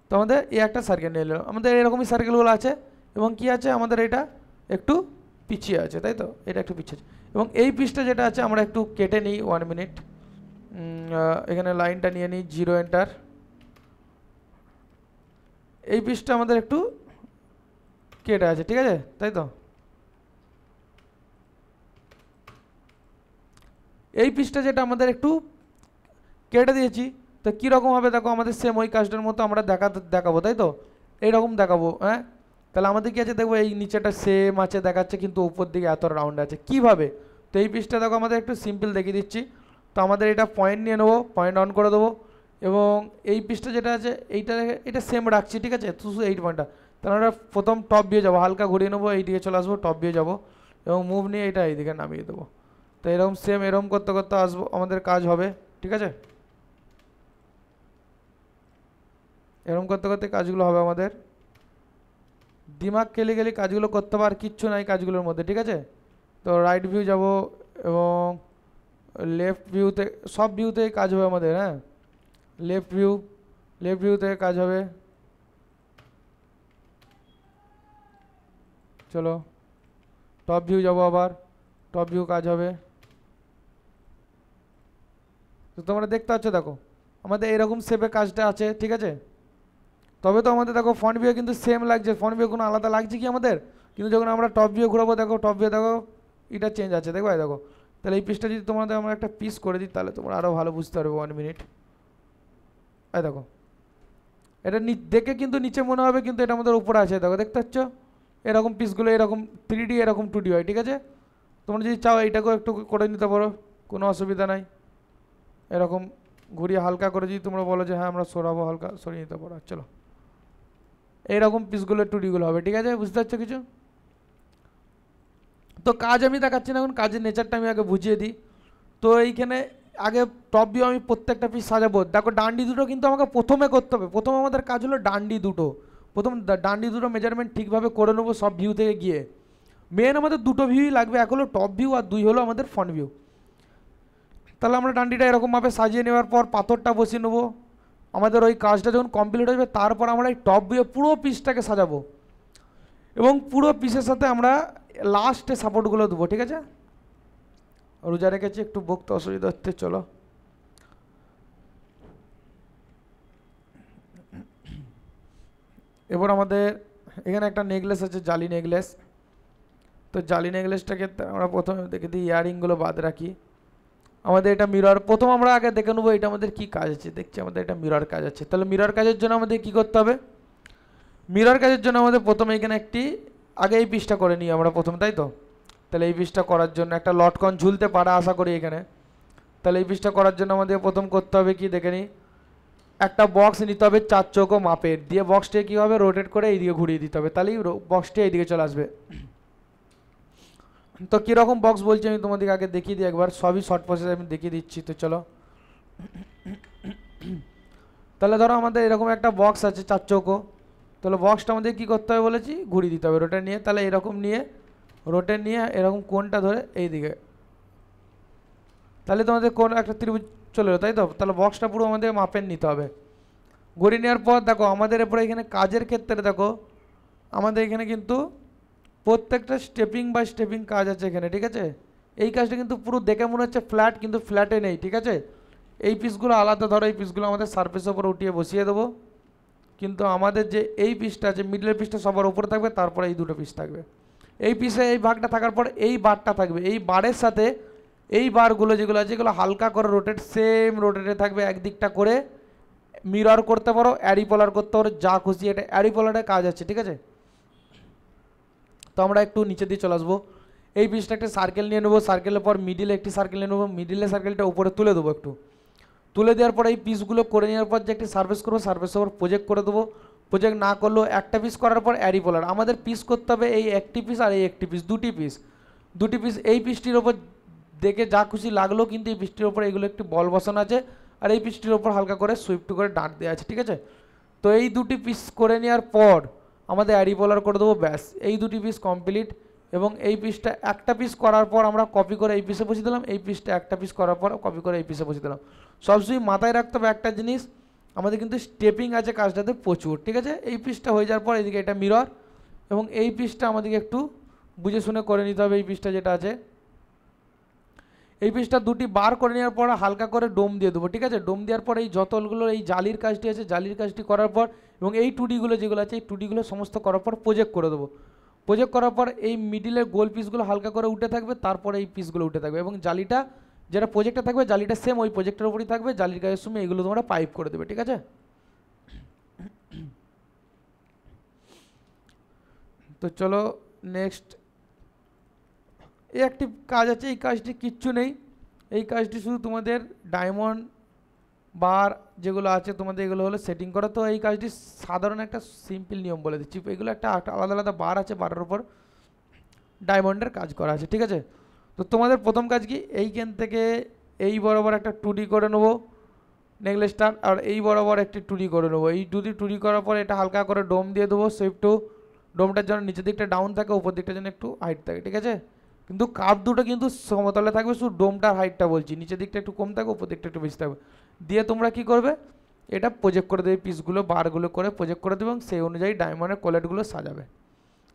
তো আমাদের একটা সার্কেল নিয়ে নিলাম, আমাদের এরকমই সার্কেলগুলো আছে। এবং কি আছে আমাদের এটা একটু পিছিয়ে আছে, তাই তো? এটা একটু পিছিয়ে আছে। এবং এই পিসটা যেটা আছে আমরা একটু কেটে নিই, 1 মিনিট এখানে লাইনটা নিয়ে নিই, 0 এন্টার। এই পিসটা আমাদের একটু কেটে আছে, ঠিক আছে? তাই তো এই পিসটা যেটা আমাদের একটু কেটে দিয়েছি, তো কীরকম হবে দেখো আমাদের সেম ওই কাজটার মতো আমরা দেখাবো, তাই তো? এইরকম দেখাবো, হ্যাঁ? তাহলে আমাদের কি আছে দেখবো এই নিচেটা সেম আছে দেখাচ্ছে, কিন্তু উপর দিকে এত রাউন্ড আছে, কিভাবে? তো এই পিসটা দেখো আমাদের একটু সিম্পল দেখিয়ে দিচ্ছি। তো আমাদের এটা পয়েন্ট নিয়ে নেবো, পয়েন্ট অন করে দেবো। এবং এই পিসটা যেটা আছে এটা সেম রাখছি, ঠিক আছে? শুধু 8 পয়েন্টটা। তাহলে আমরা প্রথম টপ ভিউ যাবো, হালকা ঘুরিয়ে নেবো, এইদিকে চলে আসবো, টপ ভিউ যাবো এবং মুভ নিয়ে এটা এইদিকে নামিয়ে দেবো। তো এরকম সেম এরকম করতে করতে আসবো, আমাদের কাজ হবে, ঠিক আছে? এরকম করতে করতে কাজগুলো হবে আমাদের, দিমাগ খেলে কাজগুলো করতে পার, কিচ্ছু নাই কাজগুলোর মধ্যে, ঠিক আছে? তো রাইট ভিউ যাব, এবং লেফট ভিউতে, সব ভিউতেই কাজ হবে আমাদের। হ্যাঁ, লেফট ভিউতে কাজ হবে। চলো টপ ভিউ যাবো, আবার টপ ভিউ কাজ হবে। তো তোমরা দেখতে পাচ্ছ, দেখো আমাদের এরকম শেপে কাজটা আছে, ঠিক আছে। তবে তো আমাদের দেখো ফ্রন্ট ভিউ কিন্তু সেম লাগছে, ফ্রন্ট ভিউ কোনো আলাদা লাগছে কি আমাদের? কিন্তু যখন আমরা টপ ভিউ ঘুরাবো, দেখো টপ ভিউ দেখো এটা চেঞ্জ আছে, দেখো দেখো। তাহলে এই পিসটা যদি তোমাদের আমরা একটা পিস করে দিই, তাহলে তোমরা আরও ভালো বুঝতে পারবে। 1 মিনিট, এই দেখো এটা দেখে কিন্তু নিচে মনে হবে, কিন্তু এটা আমাদের উপরে আছে, দেখো দেখতে পাচ্ছ। এরকম পিসগুলো এরকম 3D, এরকম 2D হয়, ঠিক আছে। তোমরা যদি চাও এইটাকেও একটু করে নিতে পারো, কোনো অসুবিধা নাই। এরকম ঘুরিয়ে হালকা করে যদি তোমরা বলো যে হ্যাঁ আমরা সরাবো, হালকা সরিয়ে নিতে পারো। চলো এইরকম পিসগুলো 2Dগুলো হবে, ঠিক আছে, বুঝতে পারছো কিছু? তো কাজ আমি দেখাচ্ছি না এখন, কাজের নেচারটা আমি আগে বুঝিয়ে দিই। তো এইখানে আগে টপ ভিউ আমি প্রত্যেকটা পিস সাজাবো। দেখো ডান্ডি দুটো কিন্তু আমাকে প্রথমে করতে হবে। প্রথম আমাদের কাজ হলো ডান্ডি দুটো, প্রথম ডান্ডি দুটো মেজারমেন্ট ঠিকভাবে করে নেবো সব ভিউ থেকে গিয়ে। মেন আমাদের দুটো ভিউই লাগবে, এক হলো টপ ভিউ আর দুই হলো আমাদের ফ্রন্ট ভিউ। তাহলে আমরা ডান্ডিটা এরকমভাবে সাজিয়ে নেওয়ার পর পাথরটা বসিয়ে নেবো। আমাদের ওই কাজটা যখন কমপ্লিট হয়ে যাবে, তারপর আমরা এই টপ ভিউ পুরো পিসটাকে সাজাবো এবং পুরো পিসের সাথে আমরা লাস্টে সাপোর্টগুলো দেবো, ঠিক আছে। রোজা রেখেছি, একটু বকতে অসুবিধা হচ্ছে। চলো এবার আমাদের এখানে একটা নেকলেস আছে, জালি নেকলেস। তো জালি নেকলেসটাকে আমরা প্রথমে দেখে দিই, ইয়ারিংগুলো বাদ রাখি। আমাদের এটা মিরর, প্রথম আমরা আগে দেখে নেবো এটা আমাদের কী কাজ আছে। দেখছি আমাদের এটা মিরর কাজ আছে। তাহলে মিরর কাজের জন্য আমাদের কী করতে হবে? মিরর কাজের জন্য আমাদের প্রথমে এখানে একটি আগে এই পিসটা করে নিই আমরা প্রথম, তাই তো। তাহলে এই পিসটা করার জন্য একটা লটকন ঝুলতে পারে আশা করি এখানে। তাহলে এই পিসটা করার জন্য আমাদের প্রথম করতে হবে কি দেখে নিই, একটা বক্স নিতে হবে 4 চৌকো মাপের, দিয়ে বক্সটাকে কী হবে রোটেট করে এইদিকে ঘুরিয়ে দিতে হবে, তাহলেই বক্সটা এইদিকে চলে আসবে। তো কীরকম বক্স বলছি আমি তোমাদেরকে আগে দেখিয়ে দিই একবার, সবই শর্ট প্রসেসে আমি দেখিয়ে দিচ্ছি। তো চলো তাহলে ধরো আমাদের এরকম একটা বক্স আছে 4 চৌকো। তাহলে বক্সটা আমাদের কী করতে হবে বলেছি, ঘুরিয়ে দিতে হবে রোটেট নিয়ে। তাহলে এরকম নিয়ে রোটেট নিয়ে এরকম কোণটা ধরে এই দিকে, তাহলে তোমাদের কোণ একটা ত্রিভুজ চলে এলো, তাই তো। তাহলে বক্সটা পুরো আমাদের মাপের নিতে হবে। ঘুরিয়ে নেওয়ার পর দেখো আমাদের এরপরে এখানে কাজের ক্ষেত্রে দেখো আমাদের এখানে কিন্তু প্রত্যেকটা স্টেপিং বাই স্টেপিং কাজ আছে এখানে, ঠিক আছে। এই কাজটা কিন্তু পুরো দেখে মনে হচ্ছে ফ্ল্যাট, কিন্তু ফ্ল্যাটে নেই, ঠিক আছে। এই পিসগুলো আলাদা, ধরো এই পিসগুলো আমাদের সারফেসের উপরে উঠিয়ে বসিয়ে দেবো, কিন্তু আমাদের যে এই পিসটা আছে মিডলের পিসটা সবার উপরে থাকবে, তারপরে এই দুটো পিস থাকবে। এই পিসে এই ভাগটা থাকার পর এই বারটা থাকবে, এই বারের সাথে এই বারগুলো যেগুলো আছে এগুলো হালকা করে রোটেট, সেম রোটেটে থাকবে একদিকটা করে। মিরর করতে পারো, অ্যারিপোলার করতে পারো, যা খুশি, এটা অ্যারিপোলারের কাজ আছে, ঠিক আছে। তো আমরা একটু নিচে দিয়ে চলে আসবো। এই পিসটা একটা সার্কেল নিয়ে নেবো, সার্কেলের পর মিডিলে একটি সার্কেল নিয়ে নেবো, মিডিলে সার্কেলটা উপরে তুলে দেবো একটু। তুলে দেওয়ার পর এই পিসগুলো করে নেওয়ার পর যে একটি সার্ফেস করবো, সার্ফেসের ওপর প্রজেক্ট করে দেবো। প্রজেক্ট না করলেও একটা পিস করার পর অ্যারিপোলার আমাদের পিস করতে হবে, এই একটি পিস আর এই একটি পিস, দুটি পিস। এই পিসটির ওপর দেখে যা খুশি লাগলো, কিন্তু এই পিসটির ওপর এগুলো একটি বল বসানো আছে, আর এই পিসটির ওপর হালকা করে সুইফট করে ডাঁট দেওয়া আছে, ঠিক আছে। তো এই দুটি পিস করে নেওয়ার পর আমাদের অ্যারিপোলার করে দেবো, ব্যাস এই দুটি পিস কমপ্লিট। এবং এই পিসটা একটা পিস করার পর আমরা কপি করে এই পিসে বসিয়ে দিলাম, এই পিসটা একটা পিস করার পর কপি করে এই পিসে বসিয়ে দিলাম। সবসময় মাথায় রাখতে হবে একটা জিনিস, আমাদের কিন্তু স্টেপিং আছে কাজটাতে প্রচুর, ঠিক আছে। এই পিসটা হয়ে যাওয়ার পর এদিকে এটা মিরর, এবং এই পিসটা আমাদেরকে একটু বুঝে শুনে করে নিতে হবে। এই পিসটা যেটা আছে, এই পিসটা দুটি বার করে নেওয়ার পর হালকা করে ডোম দিয়ে দেবো, ঠিক আছে। ডোম দেওয়ার পর এই যতগুলো এই জালির কাজটি আছে, জালির কাজটি করার পর এবং এই টুডিগুলো যেগুলো আছে এই টুডিগুলো সমস্ত করার পর প্রজেক্ট করে দেবো। প্রজেক্ট করার পর এই মিডিলের গোল পিসগুলো হালকা করে উঠে থাকবে, তারপরে এই পিসগুলো উঠে থাকবে, এবং জালিটা যেটা প্রজেক্টে থাকবে জালিটা সেম ওই প্রজেক্টের উপরই থাকবে। জালির কাজের সময় এগুলো তোমরা পাইপ করে দেবে, ঠিক আছে। তো চলো নেক্সট, এই একটি কাজ আছে, এই কাজটি কিচ্ছু নেই, এই কাজটি শুধু তোমাদের ডায়মন্ড বার যেগুলো আছে তোমাদের এগুলো হলো সেটিং করা। তো এই কাজটি সাধারণ একটা সিম্পল নিয়ম বলে দিচ্ছি, এগুলো একটা আলাদা আলাদা বার আছে, বারের উপর ডায়মন্ডের কাজ করা আছে, ঠিক আছে। তো তোমাদের প্রথম কাজ কি, এইখান থেকে এই বরাবর একটা 2D করে নেবো নেকলেসটার, আর এই বরাবর একটি 2D করে নেবো। এই 2D করার পর এটা হালকা করে ডোম দিয়ে দেবো, সুইপ টু। ডোমটার জন্য নিচের দিকটা ডাউন থাকে, উপর দিকটা যেন একটু হাইট থাকে, ঠিক আছে। কিন্তু কার্ভ দুটো কিন্তু সমতলে থাকবে, শুধু ডোমটার হাইটটা বলছি, নিচের দিকটা একটু কম থাকবে, উপর দিকটা একটু বেশি থাকবে। দিয়ে তোমরা কি করবে, এটা প্রজেক্ট করে দেবে, পিসগুলো বারগুলো করে প্রজেক্ট করে দেবে এবং সেই অনুযায়ী ডায়মন্ডের কোলেটগুলো সাজাবে।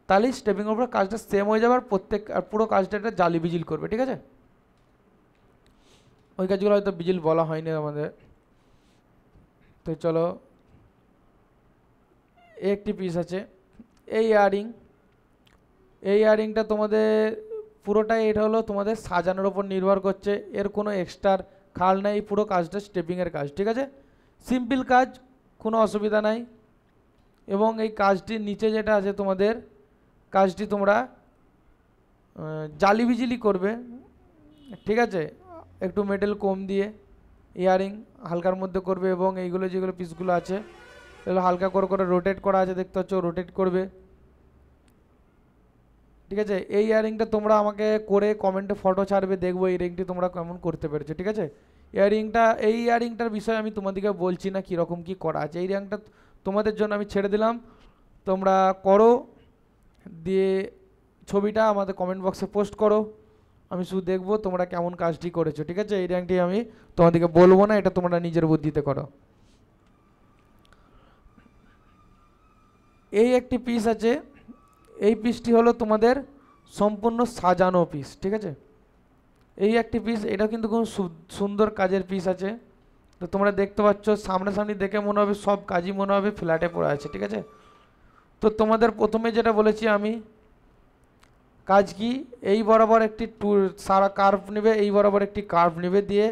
তাহলেই স্টেপিংয়ের উপর কাজটা সেম হয়ে যাবে, আর পুরো কাজটা একটা জালি বিজিল করবে, ঠিক আছে। ওই কাজগুলো হয়তো বিজিল বলা হয়নি আমাদের। তো চলো, একটি পিস আছে এই ইয়ারিংটা তোমাদের পুরোটাই এটা হলো তোমাদের সাজানোর ওপর নির্ভর করছে, এর কোনো এক্সট্রা খাল নাই, পুরো কাজটা স্টেপিংয়ের কাজ, ঠিক আছে। সিম্পল কাজ, কোনো অসুবিধা নাই। এবং এই কাজটির নিচে যেটা আছে তোমাদের, কাজটি তোমরা জালি বিজিলি করবে, ঠিক আছে, একটু মেটেল কম দিয়ে ইয়ারিং হালকার মধ্যে করবে এবং এইগুলো যেগুলো পিসগুলো আছে এগুলো হালকা করে করে রোটেট করা আছে দেখতে পাচ্ছ, রোটেট করবে, ঠিক আছে। এই ইয়ারিংটা তোমরা আমাকে করে কমেন্টে ফটো ছাড়বে, দেখবো এই ইয়ারিংটি তোমরা কেমন করতে পেরেছো, ঠিক আছে। এই ইয়ারিংটার বিষয়ে আমি তোমাদেরকে বলছি না কীরকম কী করা আছে, এই ইয়ারিংটা তোমাদের জন্য আমি ছেড়ে দিলাম, তোমরা করো, দিয়ে ছবিটা আমাদের কমেন্ট বক্সে পোস্ট করো, আমি শুধু দেখবো তোমরা কেমন কাজটি করেছো, ঠিক আছে। এই র্যাঙ্কটি আমি তোমাদেরকে বলবো না, এটা তোমরা নিজের বুদ্ধিতে করো। এই একটি পিস আছে, এই পিসটি হলো তোমাদের সম্পূর্ণ সাজানো পিস, ঠিক আছে। এই একটি পিস, এটা কিন্তু খুব সুন্দর কাজের পিস আছে। তো তোমরা দেখতে পাচ্ছ, সামনাসামনি দেখে মনে হবে সব কাজই মনে হবে ফ্ল্যাটে পড়ে আছে, ঠিক আছে। তো তোমাদের প্রথমে যেটা বলেছি আমি, কাজ কি, এই বরাবর একটি সারা কার্ভ নেবে, এই বরাবর একটি কার্ভ নেবে, দিয়ে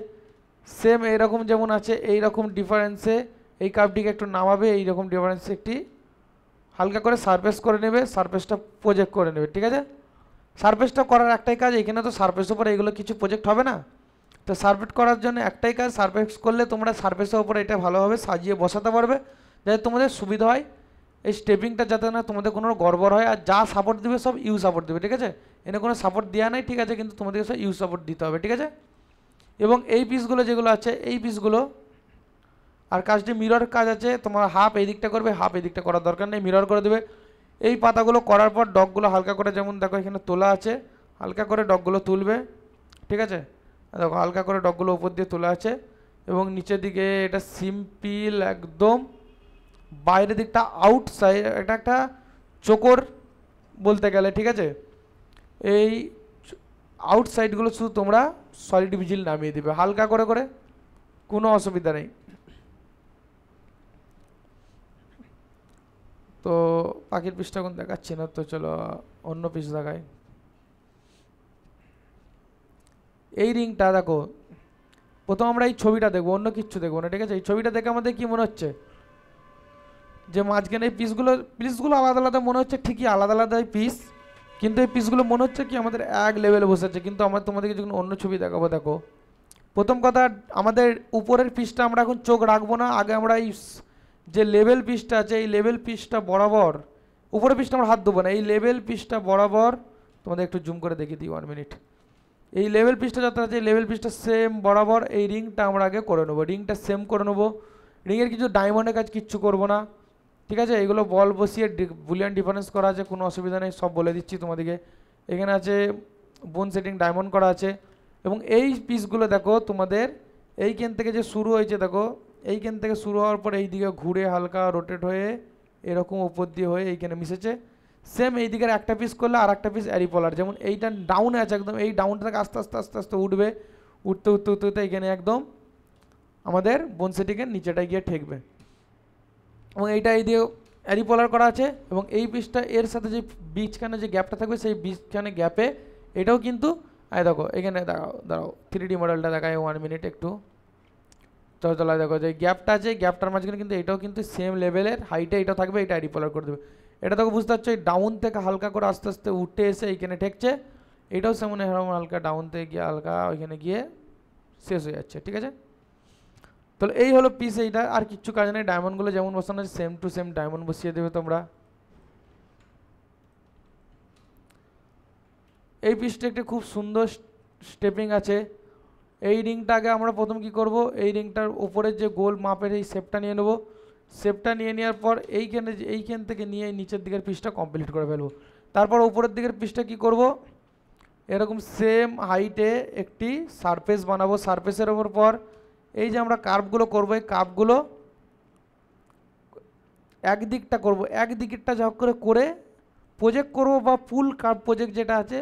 সেম এইরকম যেমন আছে এইরকম ডিফারেন্সে এই কার্ভটিকে একটু নামাবে, এইরকম ডিফারেন্সে একটি হালকা করে সারফেস করে নেবে, সারফেসটা প্রজেক্ট করে নেবে, ঠিক আছে। সারফেসটা করার একটাই কাজ, এখানে তো সারফেসের উপরে এগুলো কিছু প্রজেক্ট হবে না, তো সারফেস করার জন্য একটাই কাজ, সারফেস করলে তোমরা সারফেসের উপরে এটা ভালোভাবে সাজিয়ে বসাতে পারবে, যাতে তোমাদের সুবিধা হয়, এই স্টেপিংটা যাতে না তোমাদের কোনো গড়বড় হয়। আর যা সাপোর্ট দেবে সব ইউ সাপোর্ট দেবে, ঠিক আছে, এনে কোনো সাপোর্ট দেওয়া নেই, ঠিক আছে, কিন্তু তোমাদেরকে সব ইউ সাপোর্ট দিতে হবে, ঠিক আছে। এবং এই পিসগুলো যেগুলো আছে, এই পিসগুলো আর কাজটি মিরর কাজ আছে, তোমার হাফ এই দিকটা করবে, হাফ এই দিকটা করার দরকার নেই, মিরর করে দেবে। এই পাতাগুলো করার পর ডগগুলো হালকা করে, যেমন দেখো এখানে তোলা আছে, হালকা করে ডগগুলো তুলবে, ঠিক আছে, দেখো হালকা করে ডগগুলো উপর দিয়ে তোলা আছে, এবং নিচের দিকে এটা সিম্পল একদম বাইরের দিকটা আউটসাইড, এটা একটা চোকর বলতে গেলে, ঠিক আছে। এই আউটসাইডগুলো শুধু তোমরা সলিড ভিজিল নামিয়ে দিবে হালকা করে করে, কোনো অসুবিধা নেই। তো পাখির পিসটা এখন দেখাচ্ছি না, তো চলো অন্য পিস দেখাই। এই রিংটা দেখো, প্রথম আমরা এই ছবিটা দেখবো, অন্য কিচ্ছু দেখবো না, ঠিক আছে। এই ছবিটা দেখে আমাদের কি মনে হচ্ছে, যে মাঝখানে এই পিসগুলো আলাদা আলাদা মনে হচ্ছে, ঠিকই আলাদা আলাদা পিস, কিন্তু এই পিসগুলো মনে হচ্ছে কি আমাদের এক লেভেলে বসেছে। কিন্তু আমরা তোমাদেরকে যখন অন্য ছবি দেখাবো, দেখো প্রথম কথা, আমাদের উপরের পিসটা আমরা এখন চোখ রাখবো না, আগে আমরা এই যে লেভেল পিসটা আছে, এই লেভেল পিসটা বরাবর, উপরের পিসটা আমরা হাত দেবো না, এই লেভেল পিসটা বরাবর, তোমাদের একটু জুম করে দেখিয়ে দিই 1 মিনিট। এই লেভেল পিসটা যত আছে, এই লেভেল পিসটা সেম বরাবর এই রিংটা আমরা আগে করে নেবো, রিংটা সেম করে নেবো, রিংয়ের কিছু ডায়মন্ডের কাজ কিচ্ছু করবো না, ঠিক আছে। এগুলো বল বসিয়ে বুলিয়ান ডিফারেন্স করা আছে, কোনো অসুবিধা নেই, সব বলে দিচ্ছি তোমাদেরকে। এখানে আছে বোন সেটিং ডায়মন্ড করা আছে, এবং এই পিসগুলো দেখো তোমাদের এইখান থেকে যে শুরু হয়েছে, দেখো এইখান থেকে শুরু হওয়ার পর এই দিকে ঘুরে হালকা রোটেট হয়ে এরকম উপর দিয়ে হয়ে এইখানে মিশেছে। সেম এই দিকের একটা পিস করলে আর একটা পিস অ্যারিপলার, যেমন এইটা ডাউনে আছে একদম, এই ডাউনটা থেকে আস্তে আস্তে আস্তে আস্তে উঠবে, উঠতে উঠতে উঠতে উঠতে এখানে একদম আমাদের বোন সেটিংয়ের নিচেটায় গিয়ে ঠেকবে, এবং এইটা এই দিয়ে অ্যারিপলার করা আছে। এবং এই পিসটা এর সাথে যে বীজখানে যে গ্যাপটা থাকবে, সেই বীজখানে গ্যাপে এটাও কিন্তু দেখো এখানে দাঁড়াও 3D মডেলটা দেখায় 1 মিনিট একটু, চলা দেখো যে গ্যাপটা আছে, গ্যাপটার মাঝখানে কিন্তু এটাও কিন্তু সেম লেভেলের হাইটে এটা থাকবে, এটা অ্যারিপলার করে দেবে। এটা দেখো বুঝতে পারছো, এই ডাউন থেকে হালকা করে আস্তে আস্তে উঠে এসে এইখানে ঠেকছে, এটাও সেমন এরকম হালকা ডাউন থেকে গিয়ে হালকা ওইখানে গিয়ে শেষ হয়ে যাচ্ছে, ঠিক আছে। তাহলে এই হলো পিস, এইটা আর কিচ্ছু কাজ নেই, ডায়মন্ডগুলো যেমন বসানো আছে সেম টু সেম ডায়মন্ড বসিয়ে দেবে তোমরা। এই পিসটা একটা খুব সুন্দর স্টেপিং আছে। এই রিংটা আগে আমরা প্রথম কি করব, এই রিংটার উপরের যে গোল মাপের এই শেপটা নিয়ে নেব, শেপটা নিয়ে নেওয়ার পর এইখান থেকে নিয়ে নিচের দিকের পিসটা কমপ্লিট করে ফেলবো। তারপর উপরের দিকের পিসটা কি করব, এরকম সেম হাইটে একটি সারফেস বানাবো। সারফেসের ওপর পর এই যে আমরা কার্ভগুলো করবো, এই কার্ভগুলো একদিকটা করব, একদিকটা যা করে করে প্রজেক্ট করবো, বা ফুল কার্ভ প্রজেক্ট যেটা আছে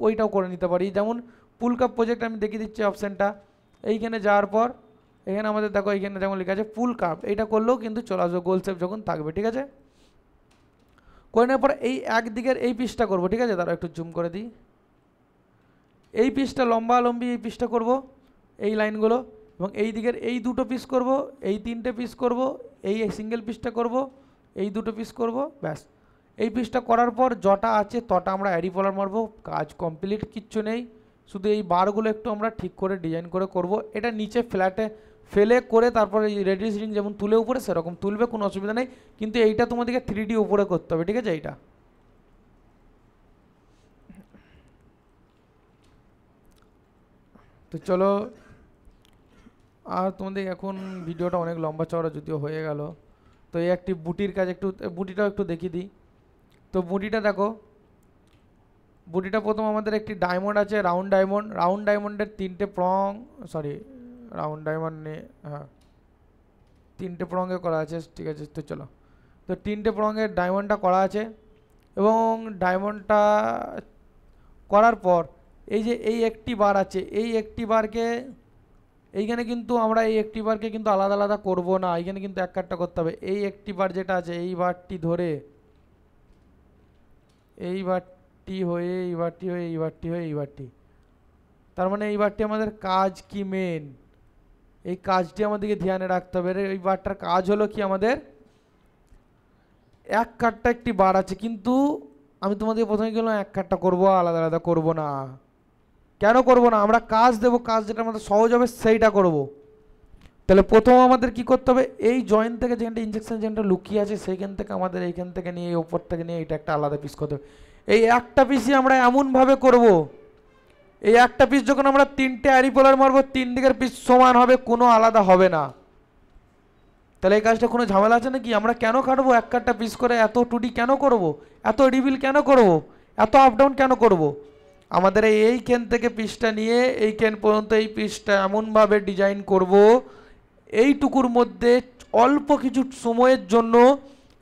ওইটাও করে নিতে পারি। যেমন ফুল কার্ভ প্রজেক্ট আমি দেখিয়ে দিচ্ছি অপশানটা। এইখানে যাওয়ার পর এখানে আমাদের দেখো এইখানে যেমন লেখা আছে ফুল কার্ভ, এইটা করলেও কিন্তু চলে আসবে, গোল শেপ যখন থাকবে। ঠিক আছে, করে নেওয়ার পর এই একদিকের এই পিসটা করবো। ঠিক আছে, তারা একটু জুম করে দিই। এই পিসটা লম্বা লম্বি এই পিসটা করব, এই লাইনগুলো, এবং এই দিকের এই দুটো পিস করব, এই তিনটে পিস করব, এই সিঙ্গেল পিসটা করব, এই দুটো পিস করব, ব্যাস। এই পিসটা করার পর যটা আছে তটা আমরা অ্যারিপলার মারবো, কাজ কমপ্লিট, কিচ্ছু নেই। শুধু এই বারগুলো একটু আমরা ঠিক করে ডিজাইন করে করব। এটা নিচে ফ্ল্যাটে ফেলে করে তারপরে এই রেডিয়াস রিং যেমন তুলে উপরে সেরকম তুলবে, কোনো অসুবিধা নেই। কিন্তু এইটা তোমাদেরকে 3D উপরে করতে হবে। ঠিক আছে, এইটা তো চলো। আর তোমাদের এখন ভিডিওটা অনেক লম্বা চওড়া যদিও হয়ে গেল, তো এই একটি বুটির কাজ একটু, বুটিটাও একটু দেখিয়ে দিই। তো বুটিটা দেখো, বুটিটা প্রথম আমাদের একটি ডায়মন্ড আছে, রাউন্ড ডায়মন্ড। রাউন্ড ডায়মন্ডের তিনটে প্রং, সরি রাউন্ড ডায়মন্ড নিয়ে, হ্যাঁ তিনটে প্রঙে করা আছে। ঠিক আছে, তো চলো, তো তিনটে প্রঙের ডায়মন্ডটা করা আছে। এবং ডায়মন্ডটা করার পর এই যে এই একটি বার আছে, এই একটি বারকে এইখানে কিন্তু আমরা এই একটি বারকে কিন্তু আলাদা আলাদা করব না, এইখানে কিন্তু এক কাটটা করতে হবে। এই একটি বার যেটা আছে এই বারটি ধরে এই বারটি হয়ে এই বারটি হয়ে এই বারটি হয়ে এই বারটি, তার মানে এই বারটি আমাদের কাজ কি মেন, এই কাজটি আমাদেরকে ধ্যানে রাখতে হবে। এই বারটার কাজ হলো কি, আমাদের এক কাটটা একটি বার আছে, কিন্তু আমি তোমাদের প্রথমে গেলাম এক কাটটা করবো, আলাদা আলাদা করব না। কেন করব না? আমরা কাজ দেবো, কাজ যেটা আমাদের সহজ হবে সেইটা করব। তাহলে প্রথম আমাদের কি করতে হবে, এই জয়েন্ট থেকে যেখানটা ইনজেকশন যেখানটা লুকিয়ে আছে সেইখান থেকে আমাদের এইখান থেকে নিয়ে এই ওপর থেকে নিয়ে এটা একটা আলাদা পিস করতে হবে। এই একটা পিসই আমরা এমনভাবে করব, এই একটা পিস যখন আমরা তিনটে অ্যারিপোলার মারবো, তিন দিকের পিস সমান হবে, কোনো আলাদা হবে না। তাহলে এই কাজটা কোনো ঝামেলা আছে নাকি? আমরা কেন কাটবো এক কাটটা পিস করে, এত টুডি কেন করব, এত রিভিল কেন করব, এত আপ ডাউন কেন করব? আমাদের এইখান থেকে পিসটা নিয়ে এইখান পর্যন্ত এই পিসটা এমনভাবে ডিজাইন করব, এইটুকুর মধ্যে অল্প কিছু সময়ের জন্য।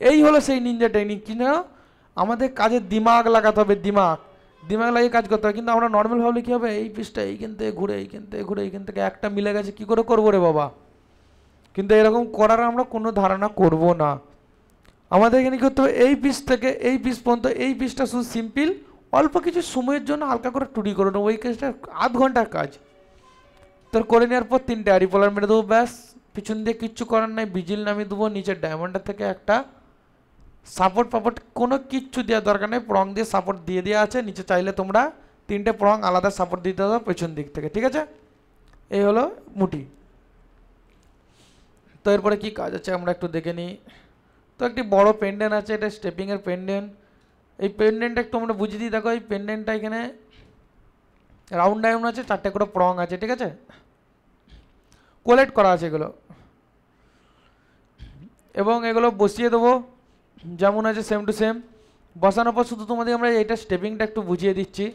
এই হলো সেই নিনজা টেকনিক, কি না আমাদের কাজে দিমাগ লাগাতে হবে, দিমাগ দিমাগ লাগিয়ে কাজ করতে হবে। কিন্তু আমরা নর্মাল ভাবলে কী হবে, এই পিসটা এইখান থেকে ঘুরে এইখান থেকে ঘুরে এইখান থেকে একটা মিলে গেছে, কী করে করবো রে বাবা। কিন্তু এরকম করার আমরা কোনো ধারণা করব না। আমাদের এখানে কী করতে হবে, এই পিস থেকে এই পিস পর্যন্ত, এই পিসটা শুধু সিম্পল অল্প কিছু সময়ের জন্য হালকা করে টুডি করে নেবো। ওই কাজটা আধ ঘন্টার কাজ। তোর করে নেওয়ার পর তিনটে অ্যারিপোলার মেরে দেবো, ব্যাস। পিছন দিয়ে কিচ্ছু করার নাই, বিজিল নামিয়ে দেবো, নিচের ডায়মন্ডটা থেকে একটা সাপোর্ট ফাপোর্ট কোনো কিচ্ছু দেওয়ার দরকার নেই, প্রং দিয়ে সাপোর্ট দিয়ে দেওয়া আছে। নিচে চাইলে তোমরা তিনটে প্রং আলাদা সাপোর্ট দিতে দাও পেছন দিক থেকে। ঠিক আছে, এই হলো মুটি। তো এরপরে কী কাজ আছে আমরা একটু দেখে নিই। তো একটি বড় পেন্ডেন্ট আছে, এটা স্টেপিংয়ের পেন্ডেন্ট। এই পেন্ডেন্টটা একটু আমরা বুঝিয়ে দিই। দেখো এই পেন্ডেন্টটা এখানে রাউন্ড ডায়মন্ড আছে, চারটে করে প্রং আছে। ঠিক আছে, কোলেক্ট করা আছে এগুলো, এবং এগুলো বসিয়ে দেবো যেমন আছে সেম টু সেম। বসানোর পর শুধু তোমাদের আমরা এইটা স্টেপিংটা একটু বুঝিয়ে দিচ্ছি।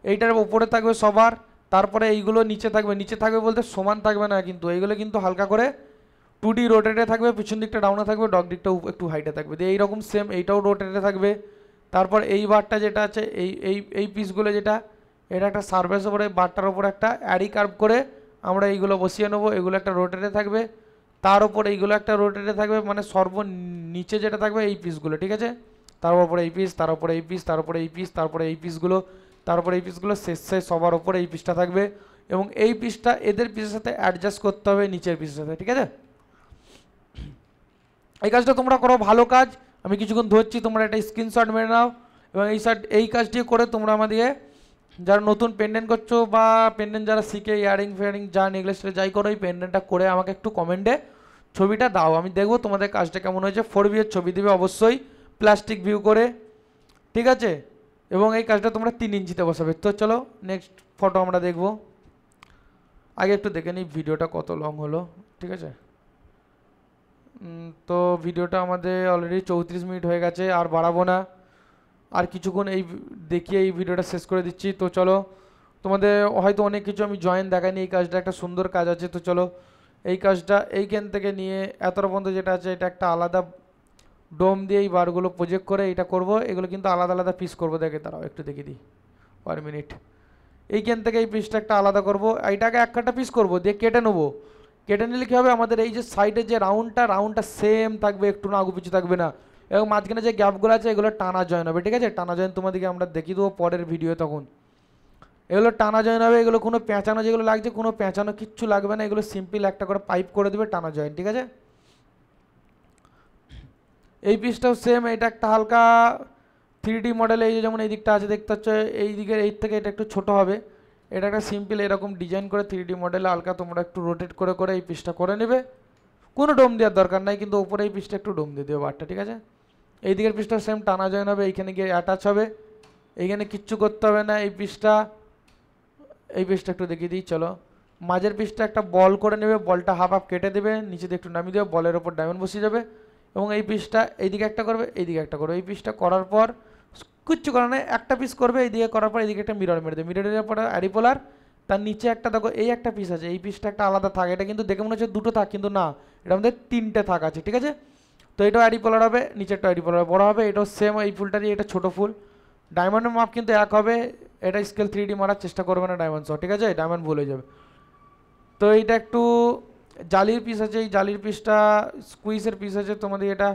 এইটার ওপরে থাকবে সবার, তারপরে এইগুলো নিচে থাকবে। নিচে থাকবে বলতে সমান থাকবে না কিন্তু, এইগুলো কিন্তু হালকা করে 2D রোটেটে থাকবে, পিছন দিকটা ডাউনে থাকবে, ডগ দিকটা একটু হাইটে থাকবে। দিয়ে এইরকম সেম এইটাও রোটেটে থাকবে। তারপর এই বারটা যেটা আছে এই এই এই পিসগুলো যেটা, এটা একটা সারফেস ওপরে বারটার ওপর একটা অ্যারি কার্ভ করে আমরা এইগুলো বসিয়ে নেবো। এগুলো একটা রোটেটে থাকবে, তার উপর এইগুলো একটা রোটেটে থাকবে, মানে নিচে যেটা থাকবে এই পিসগুলো। ঠিক আছে, তার উপরে এই পিস, তার উপরে এই পিস, তার উপরে এই পিস, তারপরে এই পিসগুলো, তারপরে এই পিসগুলো, শেষে সবার ওপরে এই পিসটা থাকবে। এবং এই পিসটা এদের পিসের সাথে অ্যাডজাস্ট করতে হবে নিচের পিসের সাথে। ঠিক আছে, এই কাজটা তোমরা করো, ভালো কাজ। আমি কিছুক্ষণ ধরছি, তোমরা একটা স্ক্রিনশট মেরে নাও, এবং এই কাজটি করে তোমরা আমাদের যারা নতুন পেন্ডেন্ট করছো বা পেন্ডেন্ট যারা শিখে ইয়ারিং ফেয়ারিং যা নেকলেস যাই করো, এই পেন্ডেন্টটা করে আমাকে একটু কমেন্টে ছবিটা দাও, আমি দেখবো তোমাদের কাজটা কেমন হয়েছে। 4V এর ছবি দেবে অবশ্যই, প্লাস্টিক ভিউ করে। ঠিক আছে, এবং এই কাজটা তোমরা 3 ইঞ্চিতে বসাবে। তো চলো নেক্সট ফটো আমরা দেখবো। আগে একটু দেখে নিই ভিডিওটা কত লং হলো। ঠিক আছে, তো ভিডিওটা আমাদের অলরেডি 34 মিনিট হয়ে গেছে, আর বাড়াবো না, আর কিছুক্ষণ এই দেখিয়ে এই ভিডিওটা শেষ করে দিচ্ছি। তো চলো। তোমাদের হয়তো অনেক কিছু আমি জয়েন দেখাইনি, এই কাজটা একটা সুন্দর কাজ আছে। তো চলো এই কাজটা এইখান থেকে নিয়ে এতটা পর্যন্ত যেটা আছে এটা একটা আলাদা ডোম দিয়ে এই বারগুলো প্রজেক্ট করে এটা করব। এগুলো কিন্তু আলাদা আলাদা পিস করবো, দেখে তারাও একটু দেখিয়ে দিই 1 মিনিট। এইখান থেকে এই পিসটা একটা আলাদা করব, এইটাকে একটা পিস করব দিয়ে কেটে নেবো। কেটে নিলে কী হবে, আমাদের এই যে সাইডের যে রাউন্ডটা সেম থাকবে, একটু না আগু পিছু থাকবে না, এবং মাঝখানে যে গ্যাপগুলো আছে এগুলো টানা জয়েন হবে, ঠিক আছে? টানা জয়েন তোমাদেরকে আমরা দেখিয়ে দেবো পরের ভিডিও। তখন এগুলো টানা জয়েন হবে, এগুলো কোনো পেঁচানো যেগুলো লাগছে কোনো পেঁচানো কিচ্ছু লাগবে না, এগুলো সিম্পল একটা করে পাইপ করে দেবে টানা জয়েন, ঠিক আছে? এই পিসটাও সেম, এটা একটা হালকা 3D মডেল, এই যে যেমন এই দিকটা আছে দেখতে পাচ্ছ, এই দিকের এই থেকে এটা একটু ছোট হবে। এটা একটা সিম্পল এরকম ডিজাইন করে 3D মডেলে হালকা তোমরা একটু রোটেট করে করে এই পিসটা করে নেবে। কোনো ডোম দেওয়ার দরকার নাই, কিন্তু উপরে এই পিসটা একটু ডোম দিয়ে দেবে বারটা, ঠিক আছে? এই দিকের পিসটা সেম টানা জয়েন হবে, এইখানে গিয়ে অ্যাটাচ হবে, এইখানে কিচ্ছু করতে হবে না। এই পিসটা একটু দেখিয়ে দিই চলো। মাঝের পিসটা একটা বল করে নেবে, বলটা হাফ হাফ কেটে দেবে, নিচে দিয়ে একটু নামিয়ে দেবে, বলের ওপর ডায়মন্ড বসিয়ে যাবে, এবং এই পিসটা এইদিকে একটা করবে, এইদিকে একটা করবে। এই পিসটা করার পর কিচ্ছু করার নেই, একটা পিস করবে, এইদিকে করার পর এইদিকে একটা মিরর মেরে দেবে, মিরর দেওয়ার পর অ্যাডিপোলার, তার নিচে একটা দেখো এই একটা পিস আছে, এই পিসটা একটা আলাদা থাকে। এটা কিন্তু দেখে মনে হচ্ছে দুটো থাক, কিন্তু না, এটা আমাদের 3টে থাক আছে, ঠিক আছে? তো এটাও অ্যাডিপোলার হবে, নিচেরটা অ্যাডিপোলার বড় হবে, এটাও সেম, এই ফুলটারই এটা ছোটো ফুল। ডায়মন্ডের মাপ কিন্তু এক হবে, এটা স্কেল 3D মারার চেষ্টা করবে না ডায়মন্ড সহ, ঠিক আছে? ডায়মন্ড ভুল হয়ে যাবে। তো এইটা একটু জালির পিস আছে, এই জালির পিসটা স্কুইসের পিস আছে, তোমাদের এটা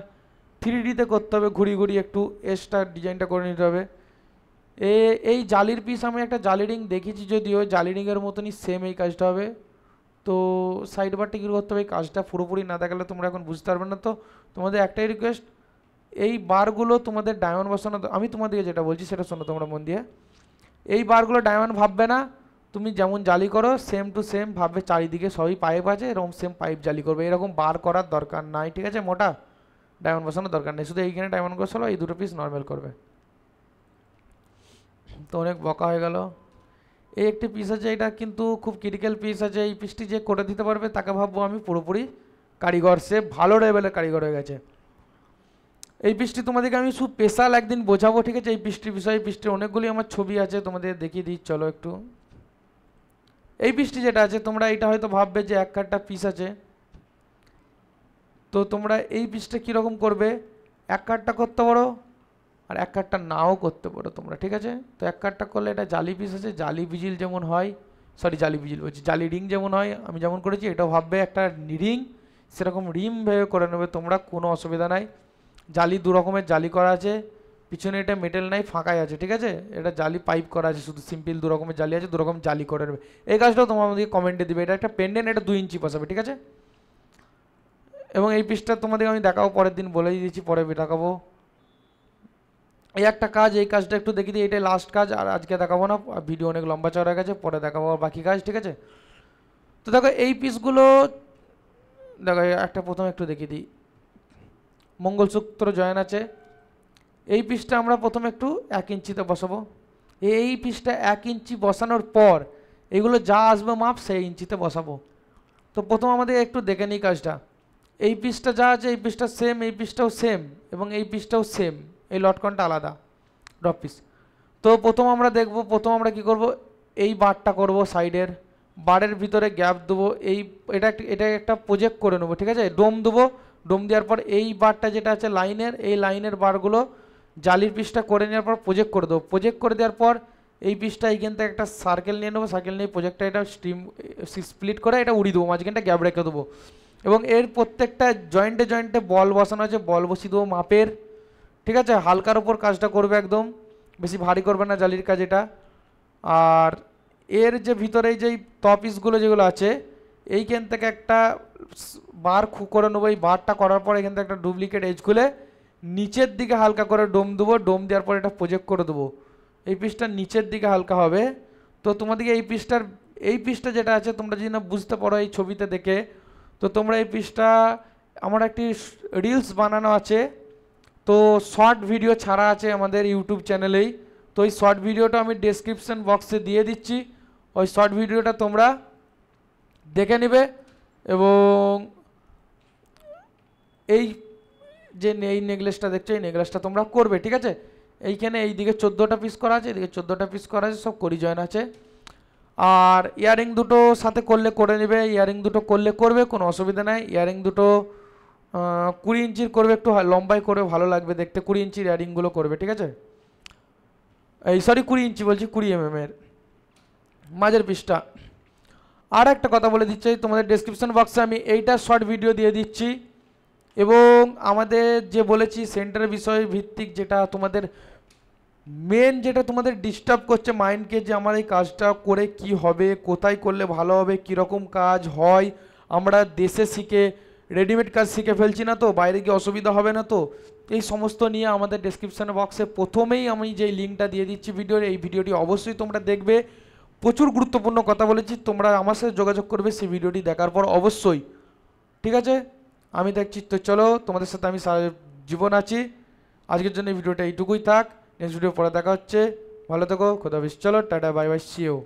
3Dতে করতে হবে, ঘুরি ঘুরি একটু এসটা ডিজাইনটা করে নিতে হবে। এই জালির পিস আমি একটা জালি রিং দেখেছি, যদিও জালি রিংয়ের মতনই সেম এই কাজটা হবে। তো সাইড বারটা কী করতে হবে, এই কাজটা পুরোপুরি না দেখালে তোমরা এখন বুঝতে পারবে না। তো তোমাদের একটাই রিকোয়েস্ট, এই বারগুলো তোমাদের ডায়মন্ড বসানো, আমি তোমাদেরকে যেটা বলছি সেটা শোনো তোমরা মন দিয়ে। এই বারগুলো ডায়মন্ড ভাববে না, তুমি যেমন জালি করো সেম টু সেম ভাববে, চারিদিকে সবই পাইপ আছে, এরকম সেম পাইপ জালি করবে, এরকম বার করার দরকার নাই, ঠিক আছে? মোটা ডায়মন্ড বসানোর দরকার নেই, শুধু এইখানে ডায়মন্ড বসালো, এই দুটো পিস নর্মাল করবে। তো অনেক বকা হয়ে গেল। এই একটি পিস আছে, এটা কিন্তু খুব ক্রিটিক্যাল পিস আছে, এই পিসটি যে করে দিতে পারবে তাকে ভাববো আমি পুরোপুরি কারিগর, সে ভালো লেভেলের কারিগর হয়ে গেছে। এই পিসটি তোমাদেরকে আমি স্পেশাল একদিন বোঝাবো, ঠিক আছে? এই পিসটির বিষয়ে, এই পিসটির অনেকগুলি আমার ছবি আছে, তোমাদের দেখিয়ে দিই চলো একটু। এই পিসটি যেটা আছে, তোমরা এটা হয়তো ভাববে যে এক কাঠটা পিস আছে, তো তোমরা এই পিসটা কীরকম করবে, এক কাঠটা করতে পারো আর এক কাঠটা নাও করতে পারো তোমরা, ঠিক আছে? তো এক কাঠটা করলে এটা জালি পিস আছে, জালি বিজিল যেমন হয়, সরি জালি বিজিল বলছি, জালি রিং যেমন হয় আমি যেমন করেছি, এটাও ভাববে একটা রিং, সেরকম রিং ভেবে করে নেবে তোমরা, কোনো অসুবিধা নাই। জালি দু রকমের জালি করা আছে, পিছনে এটা মেটেল নাই, ফাঁকাই আছে, ঠিক আছে? এটা জালি পাইপ করা আছে, শুধু সিম্পল দু রকমের জালি আছে, দু রকম জালি করে নেবে। এই কাজটাও তোমার আমাদেরকে কমেন্টে দিবে। এটা একটা পেন্ডেন্ট, এটা 2 ইঞ্চি বসাবে, ঠিক আছে? এবং এই পিসটা তোমাদেরকে আমি দেখাবো পরের দিন, বলেই দিয়েছি পরে দেখাবো। এই একটা কাজ, এই কাজটা একটু দেখিয়ে দিই, এটাই লাস্ট কাজ, আর আজকে দেখাবো না, ভিডিও অনেক লম্বা চড়া গেছে, পরে দেখাবো বাকি কাজ, ঠিক আছে? তো দেখো এই পিসগুলো, দেখো একটা প্রথমে একটু দেখিয়ে দিই, মঙ্গলসূত্র জয়েন আছে, এই পিসটা আমরা প্রথমে একটু 1 ইঞ্চিতে বসাবো। এই পিসটা 1 ইঞ্চি বসানোর পর এগুলো যা আসবে মাপ সেই ইঞ্চিতে বসাবো। তো প্রথম আমাদের একটু দেখে নিই কাজটা। এই পিসটা যা আছে এই পিসটা সেম, এই পিসটাও সেম, এবং এই পিসটাও সেম, এই লটকনটা আলাদা ড্রপ পিস। তো প্রথম আমরা দেখব, প্রথম আমরা কি করব, এই বারটা করব, সাইডের বারের ভিতরে গ্যাপ দেবো, এটা একটা প্রজেক্ট করে নেবো, ঠিক আছে? ডোম দেবো, ডোম দেওয়ার পর এই বারটা যেটা আছে লাইনের, এই লাইনের বারগুলো জালির পিসটা করে নেওয়ার পর প্রজেক্ট করে দেবো। প্রজেক্ট করে দেওয়ার পর এই পিসটা এইখান থেকে একটা সার্কেল নিয়ে নেবো, সার্কেল নিয়ে প্রজেক্টটা এটা স্প্লিট করে এটা উড়িয়ে দেবো, মাঝখানটা গ্যাপ রেখে দেবো, এবং এর প্রত্যেকটা জয়েন্টে জয়েন্টে বল বসানো আছে, বল বসিয়ে দেবো মাপের, ঠিক আছে? হালকার ওপর কাজটা করবে, একদম বেশি ভারী করবে না জালির কাজ এটা। আর এর যে ভিতরে যেই টপিসগুলো যেগুলো আছে, এইখান থেকে একটা বার করে নেবো, এই বারটা করার পর এখান থেকে একটা ডুপ্লিকেট এজ খুলে নিচের দিকে হালকা করে ডোম দেবো, ডোম দেওয়ার পর এটা প্রজেক্ট করে দেবো, এই পিসটা নিচের দিকে হালকা হবে। তো তোমাদেরকে এই পিসটা যেটা আছে তোমরা যদি না বুঝতে পারো এই ছবিতে দেখে, তো তোমরা এই পিসটা, আমার একটি রিলস বানানো আছে, তো শর্ট ভিডিও ছাড়া আছে আমাদের ইউটিউব চ্যানেলেই, তো ওই শর্ট ভিডিওটা আমি ডেসক্রিপশন বক্সে দিয়ে দিচ্ছি, ওই শর্ট ভিডিওটা তোমরা দেখে নেবে। এবং এই যে এই নেকলেসটা দেখছো, এই নেকলেসটা তোমরা করবে, ঠিক আছে? এইখানে এইদিকে 14টা পিস করা আছে, এদিকে 14টা পিস করা আছে, সব করি জয়েন আছে। আর ইয়ারিং দুটো সাথে করলে করে নেবে, ইয়ারিং দুটো করলে করবে, কোনো অসুবিধা নাই। ইয়ারিং দুটো 20 ইঞ্চির করবে, একটু লম্বাই করবে, ভালো লাগবে দেখতে। 20 ইঞ্চির ইয়ারিংগুলো করবে, ঠিক আছে? এই সরি 20 ইঞ্চি বলছি, 20 এর মাঝের পিসটা। আর একটা কথা বলে দিচ্ছি, তোমাদের ডেসক্রিপশন বক্সে আমি এইটা শর্ট ভিডিও দিয়ে দিচ্ছি, এবং আমাদের যে বলেছি সেন্টার বিষয় ভিত্তিক, যেটা তোমাদের মেন, যেটা তোমাদের ডিস্টার্ব করছে মাইন্ডকে, যে আমার এই কাজটা করে কি হবে, কোথায় করলে ভালো হবে, কীরকম কাজ হয়, আমরা দেশে শিখে রেডিমেড কাজ শিখে ফেলছি না তো, বাইরে গিয়ে অসুবিধা হবে না তো, এই সমস্ত নিয়ে আমাদের ডেসক্রিপশন বক্সে প্রথমেই আমি যে লিঙ্কটা দিয়ে দিচ্ছি ভিডিওর, এই ভিডিওটি অবশ্যই তোমরা দেখবে। প্রচুর গুরুত্বপূর্ণ কথা বলেছি, তোমরা আমার সাথে যোগাযোগ করবে সেই ভিডিওটি দেখার পর অবশ্যই, ঠিক আছে? আমি দেখছি তো, চলো তোমাদের সাথে আমি সারা জীবন আছি। আজকের জন্য এই ভিডিওটা এইটুকুই থাক, নেক্সট ভিডিও পরে দেখা হচ্ছে। ভালো থেকো, খোদা হাফেজ, চলো tata, bye bye, see you.